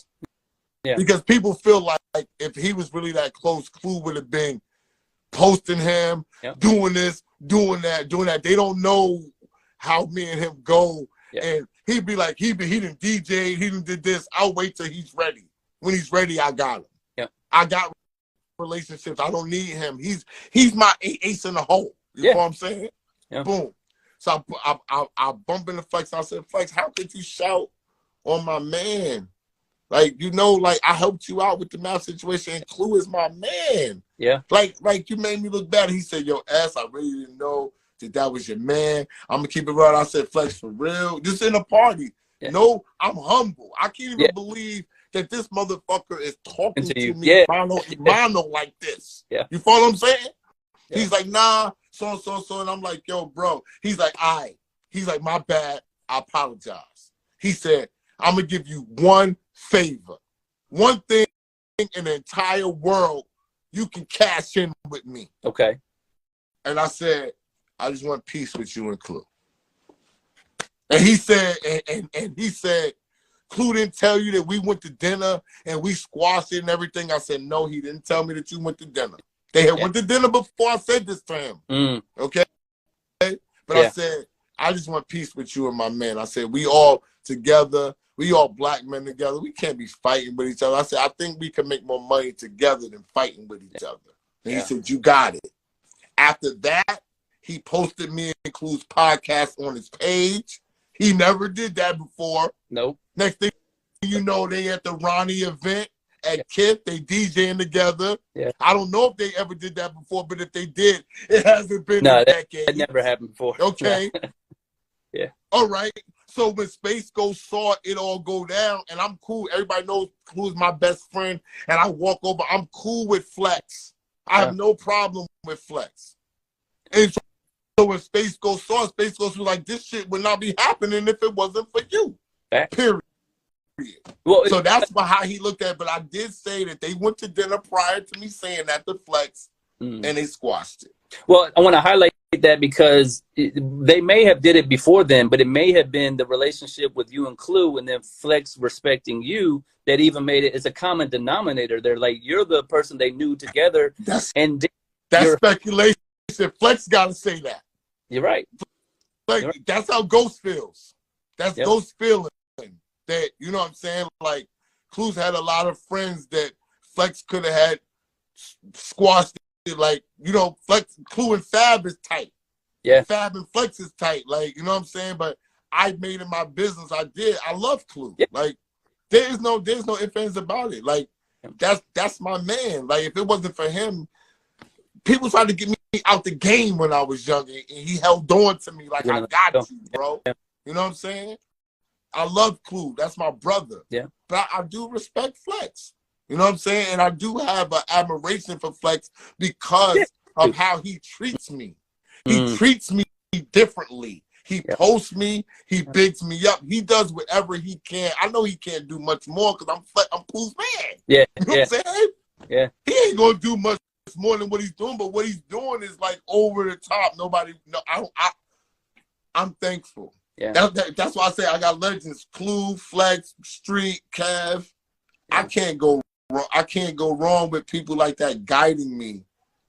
Yeah. Because people feel like if he was really that close, Clue would have been posting him, doing this, doing that. They don't know how me and him go. Yeah. And he'd be like, he didn't DJ, he didn't did this. I'll wait till he's ready. When he's ready, I got him. Yeah. I got relationships. I don't need him. He's my ace in the hole. You know what I'm saying? Yeah. Boom. So I bump into Flex. I said, Flex, how could you shout on my man? Like, you know, like I helped you out with the Math situation, and Clue is my man. Yeah. Like you made me look bad. He said, yo, S, I really didn't know that was your man. I'm gonna keep it right. I said, Flex, for real. Just in a party. Yeah. No, I'm humble. I can't even believe that this motherfucker is talking to me mano like this. Yeah. You follow what I'm saying? Yeah. He's like, nah, so. And I'm like, yo, bro. He's like, he's like, my bad. I apologize. He said, I'm gonna give you one favor. One thing in the entire world you can cash in with me. Okay. And I said, I just want peace with you and Clue. And he said, and he said, Clue didn't tell you that we went to dinner and we squashed it and everything. I said, no, he didn't tell me that you went to dinner. They had went to dinner before I said this to him. Okay? But I said, I just want peace with you and my man. I said, we all together. We all black men together. We can't be fighting with each other. I said, I think we can make more money together than fighting with each other. And he said, you got it. After that, he posted me and Clue's podcast on his page. He never did that before. Nope. Next thing you know, they at the Ronnie event at KIT. They DJing together. Yeah. I don't know if they ever did that before, but if they did, it hasn't been a decade. That never happened before. Okay. Yeah. All right. So when Space Ghost saw it all go down, and I'm cool. Everybody knows who's my best friend, and I walk over. I'm cool with Flex. I have no problem with Flex. And so when Space Ghost saw it, Space Ghost was like, this shit would not be happening if it wasn't for you. Period. Well, so that's how he looked at it. But I did say that they went to dinner prior to me saying that to Flex, and they squashed it. Well, I want to highlight that because they may have did it before then, but it may have been the relationship with you and Clue and then Flex respecting you that even made it as a common denominator. They're like, you're the person they knew together. That's speculation. Flex got to say that. You're right. That's how Ghost feels. That's Ghost feeling. That, you know what I'm saying? Like, Clue's had a lot of friends that Flex could have had squashed it. Like, you know, Flex, Clue and Fab is tight. Yeah. Fab and Flex is tight. Like, you know what I'm saying? But I made it my business. I did. I love Clue. Yeah. Like, there's no ifs, ands about it. Like, that's my man. Like, if it wasn't for him, people tried to get me out the game when I was young, and he held on to me like, I got you, bro. You know what I'm saying? I love Clue. That's my brother. Yeah. But I do respect Flex. You know what I'm saying? And I do have an admiration for Flex because of how he treats me. He treats me differently. He posts me. He bigs me up. He does whatever he can. I know he can't do much more because I'm Clue's man. Yeah. You know what I'm saying? Yeah. He ain't going to do much more than what he's doing, but what he's doing is like over the top. I'm thankful. Yeah. That's why I say I got legends: Clue, Flex, Street, Kev. I can't go wrong with people like that guiding me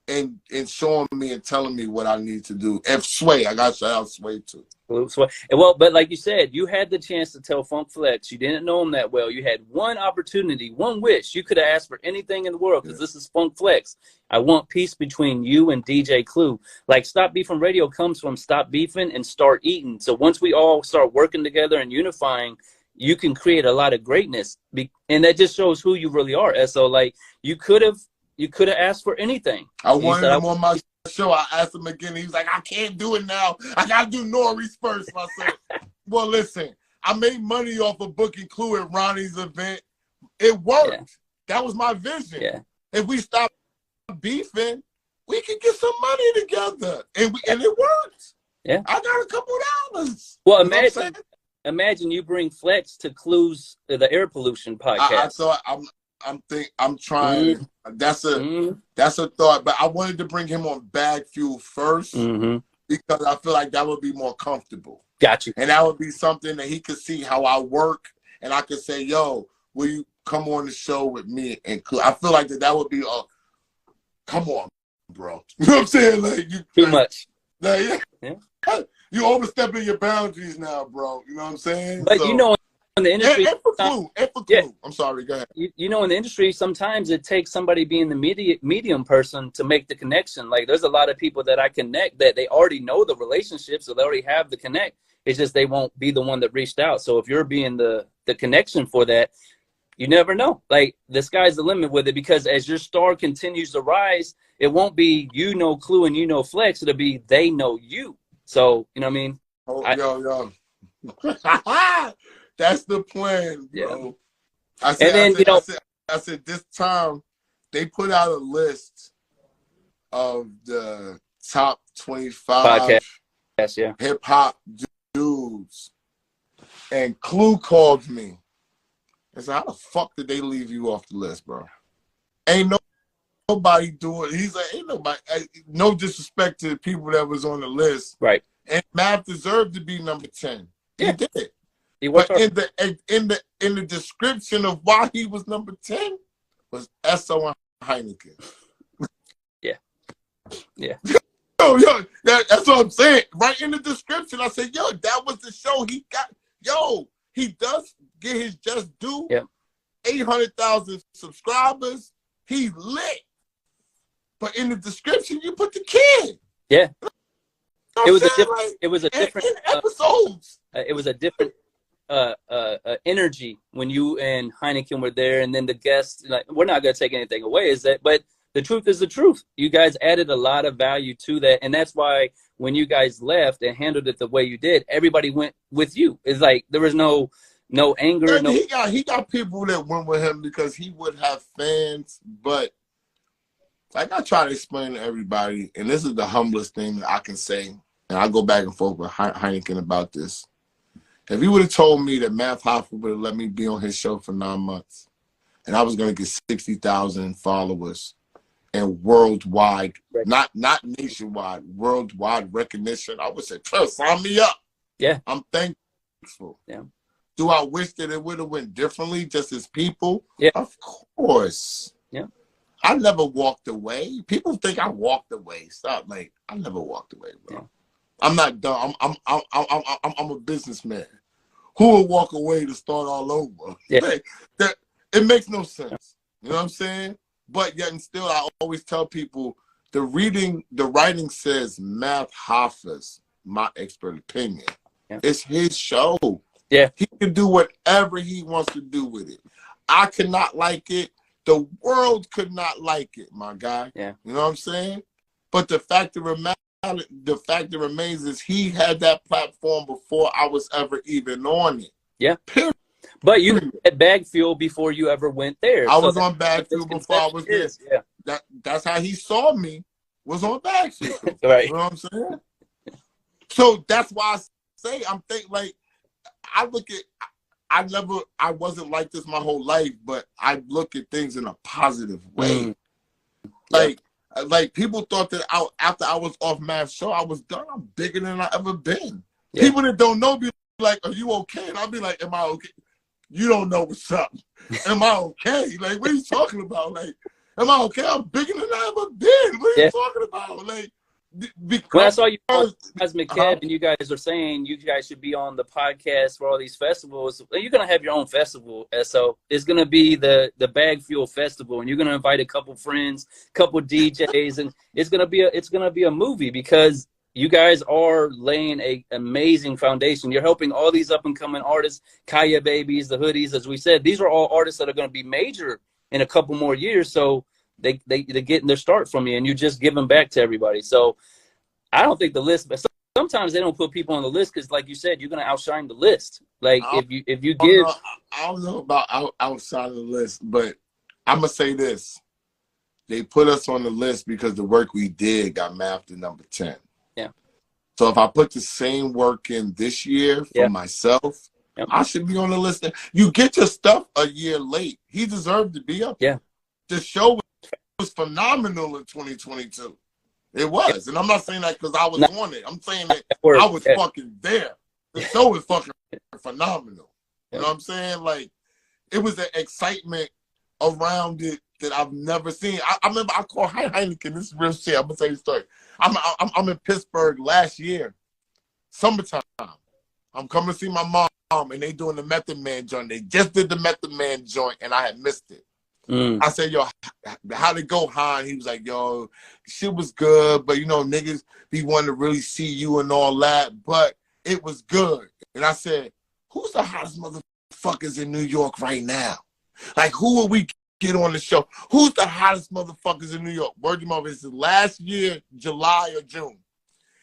and showing me and telling me what I need to do. And Sway, I got to shout out Sway too. Well, but like you said, you had the chance to tell Funk Flex. You didn't know him that well. You had one opportunity, one wish. You could have asked for anything in the world because this is Funk Flex. I want peace between you and DJ Clue. Like, Stop Beefing Radio comes from stop beefing and start eating. So once we all start working together and unifying, you can create a lot of greatness. And that just shows who you really are. So, like, you could have asked for anything. I wanted him on my show. I asked him again. He was like, I can't do it now. I got to do Nori's first. I said, well, listen, I made money off of booking Clue at Ronnie's event. It worked. Yeah. That was my vision. Yeah. If we stop beefing, we can get some money together. And it worked. Yeah. I got a couple dollars. Well, imagine you bring Flex to Clue's the air pollution podcast. I'm trying. That's a thought, but I wanted to bring him on Bag Fuel first because I feel like that would be more comfortable. Got you. And that would be something that he could see how I work, and I could say, "Yo, will you come on the show with me?" And I feel like that would be come on, bro. You know what I'm saying? Like, too much. Like, you overstepping your boundaries now, bro. You know what I'm saying? But you know, in the industry, and for Clue. I'm sorry, go ahead. You know, in the industry, sometimes it takes somebody being the medium person to make the connection. Like, there's a lot of people that I connect that they already know the relationship, so they already have the connect. It's just they won't be the one that reached out. So if you're being the connection for that, you never know. Like, the sky's the limit with it, because as your star continues to rise, it won't be Clue and Flex. It'll be they know you. So, you know what I mean? Yo. That's the plan, bro. I said this time they put out a list of the top 25 hip hop dudes, and Clue called me and said, "How the fuck did they leave you off the list, bro? Ain't nobody doing." He's like, "Ain't nobody." No disrespect to the people that was on the list, right? And Mav deserved to be number 10. He did. But in the description of why he was number 10 was S.O. and Heineken. Yeah. Yeah. Yo, that's what I'm saying. Right in the description, I said, yo, that was the show he got. Yo, he does get his just due. Yep. 800,000 subscribers. He lit. But in the description, you put the kid. Yeah. It was a different episodes. It was a different energy when you and Heineken were there, and then the guests. Like, we're not gonna take anything away, but the truth is the truth. You guys added a lot of value to that, and that's why when you guys left and handled it the way you did, everybody went with you. It's like there was no anger. He got people that went with him because he would have fans, but like I try to explain to everybody, and this is the humblest thing that I can say, and I go back and forth with Heineken about this. If he would have told me that Math Hoffa would have let me be on his show for 9 months, and I was going to get 60,000 followers and worldwide, not nationwide, worldwide recognition, I would say, sign me up. Yeah. I'm thankful. Yeah. Do I wish that it would have went differently just as people? Yeah. Of course. Yeah. I never walked away. People think I walked away. Stop, like, I never walked away, bro. Yeah. I'm not dumb. I'm a businessman. Who would walk away to start all over? Yeah. Like, it makes no sense. You know what I'm saying? But yet and still, I always tell people the writing says Math Hoffa's, my expert opinion. Yeah. It's his show. Yeah. He can do whatever he wants to do with it. I could not like it. The world could not like it, my guy. Yeah. You know what I'm saying? But the fact that remains is he had that platform before I was ever even on it. Yeah. Period. But you had Bag Fuel before you ever went there. I was on Bag Fuel before I was there. Yeah. That's how he saw me, was on Bag Fuel. Right. You know what I'm saying? So that's why I say I wasn't like this my whole life, but I look at things in a positive way. Like people thought that after I was off Math's show, I was done. I'm bigger than I ever been. Yeah. People that don't know be like, "Are you okay?" And I'll be like, "Am I okay?" You don't know what's up. Am I okay? Like, what are you talking about? Like, am I okay? I'm bigger than I ever been. What are you talking about? Like, because when I saw you as McKeb and you guys are saying you guys should be on the podcast for all these festivals, you're gonna have your own festival. So it's gonna be the Bag Fuel Festival, and you're gonna invite a couple friends, couple DJs, and it's gonna be a movie because you guys are laying an amazing foundation. You're helping all these up and coming artists, Kaya Babies, the Hoodies, as we said. These are all artists that are gonna be major in a couple more years. So they're getting their start from you, and you just give them back to everybody. So I don't think the list, but sometimes they don't put people on the list because, like you said, you're gonna outshine the list. Like if you give, I don't know about outside the list, but I'm gonna say this: they put us on the list because the work we did got mapped to number 10. Yeah. So if I put the same work in this year for myself, I should be on the list. You get your stuff a year late. He deserved to be up. Yeah. The show was phenomenal in 2022. It was. And I'm not saying that because I was on it. I'm saying that I was fucking there. The show was fucking phenomenal. You know what I'm saying? Like, it was an excitement around it that I've never seen. I remember I called Heineken. This is real shit. I'm going to tell you a story. I'm in Pittsburgh last year, summertime. I'm coming to see my mom, and they doing the Method Man joint. They just did the Method Man joint, and I had missed it. I said, yo, how'd it go, Han? He was like, yo, shit was good, but, you know, niggas be wanting to really see you and all that, but it was good. And I said, who's the hottest motherfuckers in New York right now? Like, who will we get on the show? Who's the hottest motherfuckers in New York? Word to mother, this is last year, July or June.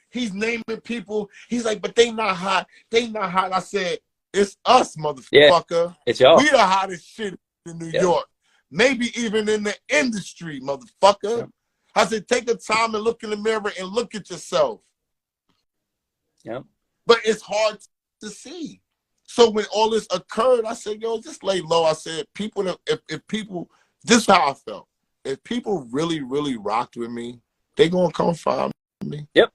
He's naming people. He's like, but they not hot. They not hot. I said, it's us, motherfucker. Yeah, it's y'all. We the hottest shit in New York. Maybe even in the industry, motherfucker. Yeah. I said, take the time and look in the mirror and look at yourself. Yeah. But it's hard to see. So when all this occurred, I said, yo, just lay low. I said, if people, this is how I felt. If people really, really rocked with me, they gonna come find me. Yep.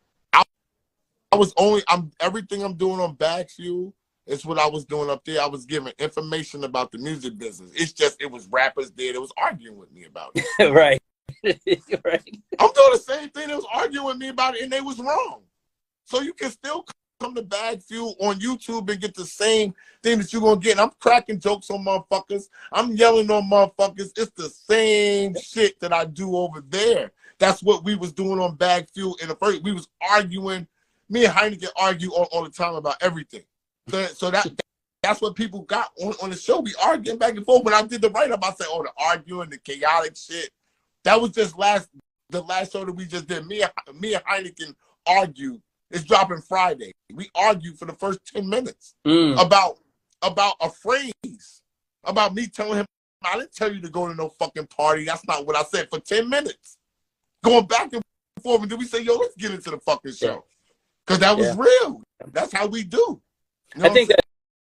Everything I'm doing on Bag Fuel, it's what I was doing up there. I was giving information about the music business. It's just, it was rappers there that was arguing with me about it. Right. Right. I'm doing the same thing. They was arguing with me about it, and they was wrong. So you can still come to Bag Fuel on YouTube and get the same thing that you're going to get. I'm cracking jokes on motherfuckers. I'm yelling on motherfuckers. It's the same shit that I do over there. That's what we was doing on Bag Fuel in the first. We was arguing. Me and Heineken argue all the time about everything. So that's what people got on the show. We arguing back and forth. When I did the write-up, I said, oh, the arguing, the chaotic shit. That was just the last show that we just did. Me and Heineken argued. It's dropping Friday. We argued for the first 10 minutes about a phrase. About me telling him, I didn't tell you to go to no fucking party. That's not what I said for 10 minutes. Going back and forth. And then we say, yo, let's get into the fucking show. Because that was real. That's how we do. You know I think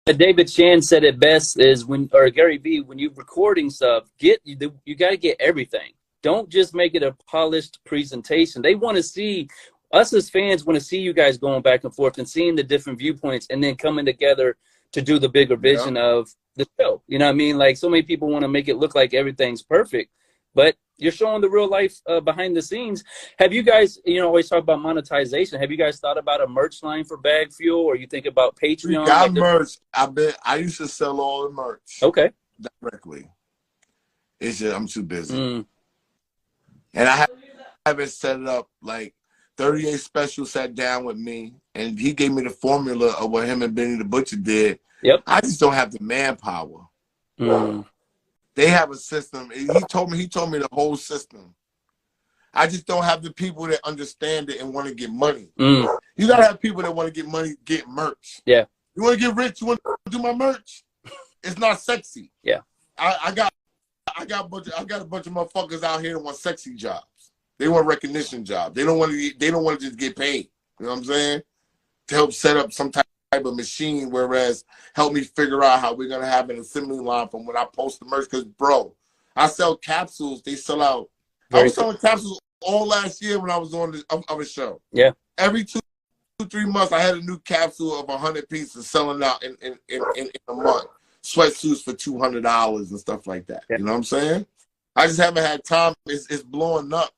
that David Chan said it best is or Gary Vee, when you're recording stuff, you got to get everything. Don't just make it a polished presentation. They want to see, us as fans want to see you guys going back and forth and seeing the different viewpoints and then coming together to do the bigger vision of the show. You know what I mean? Like, so many people want to make it look like everything's perfect, but you're showing the real life behind the scenes. Have you guys, always talk about monetization. Have you guys thought about a merch line for Bag Fuel, or you think about Patreon? We got merch. I used to sell all the merch. Okay. Directly. It's just, I'm too busy. And I haven't set it up. Like 38 Special sat down with me, and he gave me the formula of what him and Benny the Butcher did. Yep. I just don't have the manpower. They have a system. He told me the whole system. I just don't have the people that understand it and want to get money. You gotta have people that want to get money, get merch. Yeah. You want to get rich? You want to do my merch? It's not sexy. Yeah. I got a bunch of motherfuckers out here that want sexy jobs. They want recognition jobs. They don't want to just get paid. You know what I'm saying? To help set up some type of machine, whereas help me figure out how we're gonna have an assembly line from when I post the merch. Because bro, I sell capsules. They sell out. I was selling capsules all last year when I was on the show. Yeah. Every 2-3 months, I had a new capsule of 100 pieces selling out in a month. Sweatsuits for $200 and stuff like that. Yeah. You know what I'm saying? I just haven't had time. It's blowing up.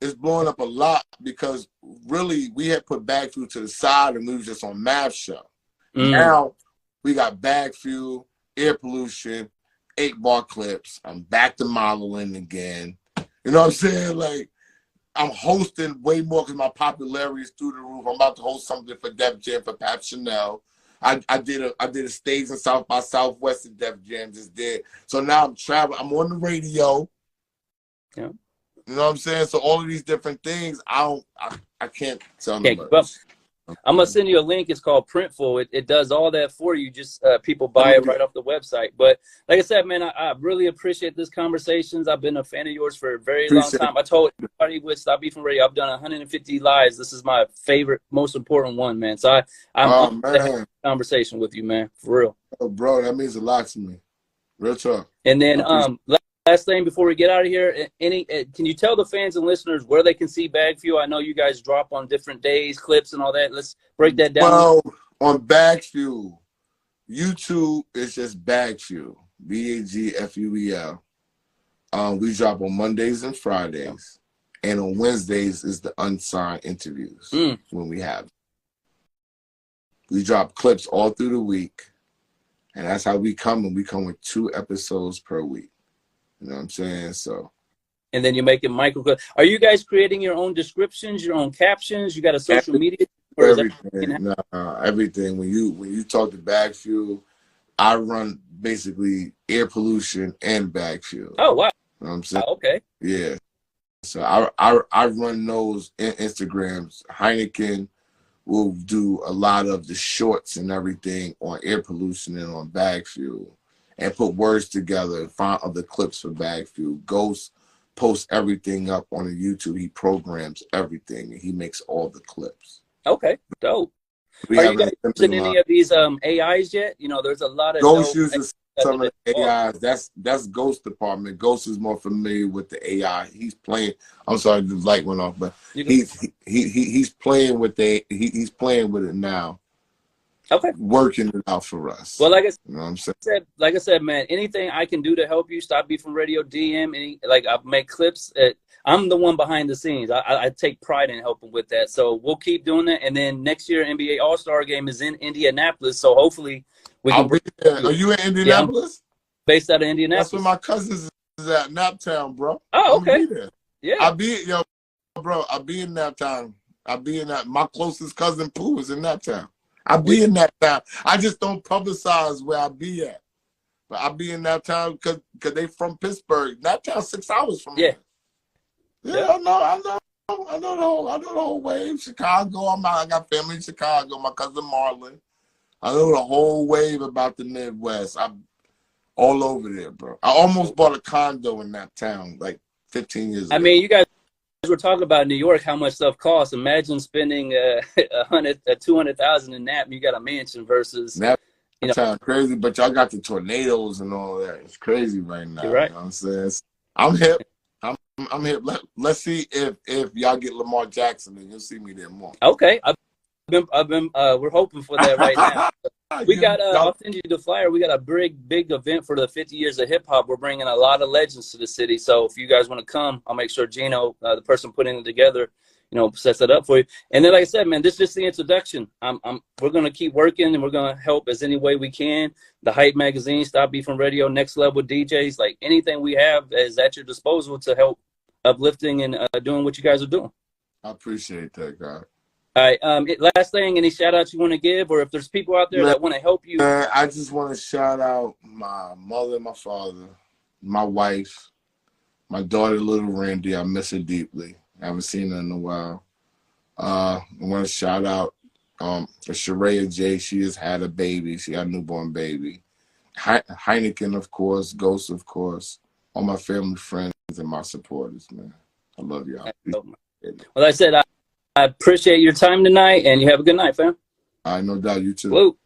It's blowing up a lot because really we had put Bag Fuel to the side and we was just on Mav Show. Now we got Bag Fuel, Air Pollution, 8-bar clips. I'm back to modeling again. You know what I'm saying? Like, I'm hosting way more because my popularity is through the roof. I'm about to host something for Def Jam for Pap Chanel. I did a stage in South by Southwest at Def Jam, just did. So now I'm traveling. I'm on the radio. Yeah. You know what I'm saying? So all of these different things, I can't tell them. I'm gonna send you a link. It's called Printful. It does all that for you. Just people buy it right off the website. But like I said, man, I really appreciate this conversations. I've been a fan of yours for a very long time. I told everybody with Stop Beefing Radio, I've done 150 lives. This is my favorite, most important one, man. So I'm having a conversation with you, man, for real. Oh, bro, that means a lot to me. Real talk. And then last thing before we get out of here, can you tell the fans and listeners where they can see Bag Fuel? I know you guys drop on different days, clips and all that. Let's break that down. Well, on Bag Fuel, YouTube is just Bag Fuel, BAGFUEL. We drop on Mondays and Fridays, and on Wednesdays is the unsigned interviews when we have. We drop clips all through the week, and that's how we come. And we come with 2 episodes per week. You know what I'm saying? So, and then you're making micro. Are you guys creating your own descriptions, your own captions? You got a social media? Or everything. Everything. When you talk to Bag Fuel, I run basically Air Pollution and Bag Fuel. Oh wow! You know what I'm saying? Oh, okay. Yeah. So I run those Instagrams. Heineken will do a lot of the shorts and everything on Air Pollution and on Bag Fuel. And put words together and find other clips for Bag Fuel. Ghost posts everything up on the YouTube. He programs everything and he makes all the clips. Okay, dope. Are you guys using any of these AIs yet? You know, there's a lot of Ghost uses some of the AIs. That's Ghost department. Ghost is more familiar with the AI. He's playing. I'm sorry, the light went off, but he's playing with he's playing with it now. Okay. working it out for us. Well, like I you know what I'm saying? Like I said, man, anything I can do to help you, Stop Beef from Radio, DM, like I make clips. I'm the one behind the scenes. I take pride in helping with that. So we'll keep doing that. And then next year, NBA All-Star Game is in Indianapolis. So hopefully we can. I'll be there. Are you in Indianapolis? Yeah, based out of Indianapolis. That's where my cousins is at, Naptown, bro. Oh, okay. I'll be there. Yeah. I'll be in Naptown. I'll be in that. My closest cousin Pooh is in Naptown. I'll be in Naptown. I just don't publicize where I be at. But I'll be in Naptown because they from Pittsburgh. Naptown 6 hours from here. Yeah, I know the whole wave. Chicago. I got family in Chicago. My cousin Marlon. I know the whole wave about the Midwest. I'm all over there, bro. I almost bought a condo in that town like 15 years ago. I mean, you guys were talking about New York, how much stuff costs. Imagine spending $200,000 in Nap. You got a mansion versus Nap. Town crazy, but y'all got the tornadoes and all that. It's crazy right now. You're right. You know what I'm saying? I'm hip. I'm hip. Let's see if y'all get Lamar Jackson, and you'll see me there more. Okay. We're hoping for that right now. We got I'll send you the flyer. We got a big event for the 50 years of hip hop. We're bringing a lot of legends to the city. So if you guys want to come, I'll make sure Gino, the person putting it together, sets it up for you. And then, like I said, man, this is just the introduction. We're gonna keep working, and we're gonna help as any way we can. The Hype Magazine, Stop Beef from Radio, Next Level DJs, like anything we have is at your disposal to help uplifting and doing what you guys are doing. I appreciate that, guy. All right. Last thing, any shout outs you want to give, or if there's people out there that want to help you? I just want to shout out my mother, my father, my wife, my daughter, little Randy. I miss her deeply. I haven't seen her in a while. I want to shout out Sharaya J. She has had a baby. She had a newborn baby. Heineken, of course. Ghost, of course. All my family, friends, and my supporters, man. I love y'all. Well, like I said, I appreciate your time tonight, and you have a good night, fam. I no doubt. You too. Woo.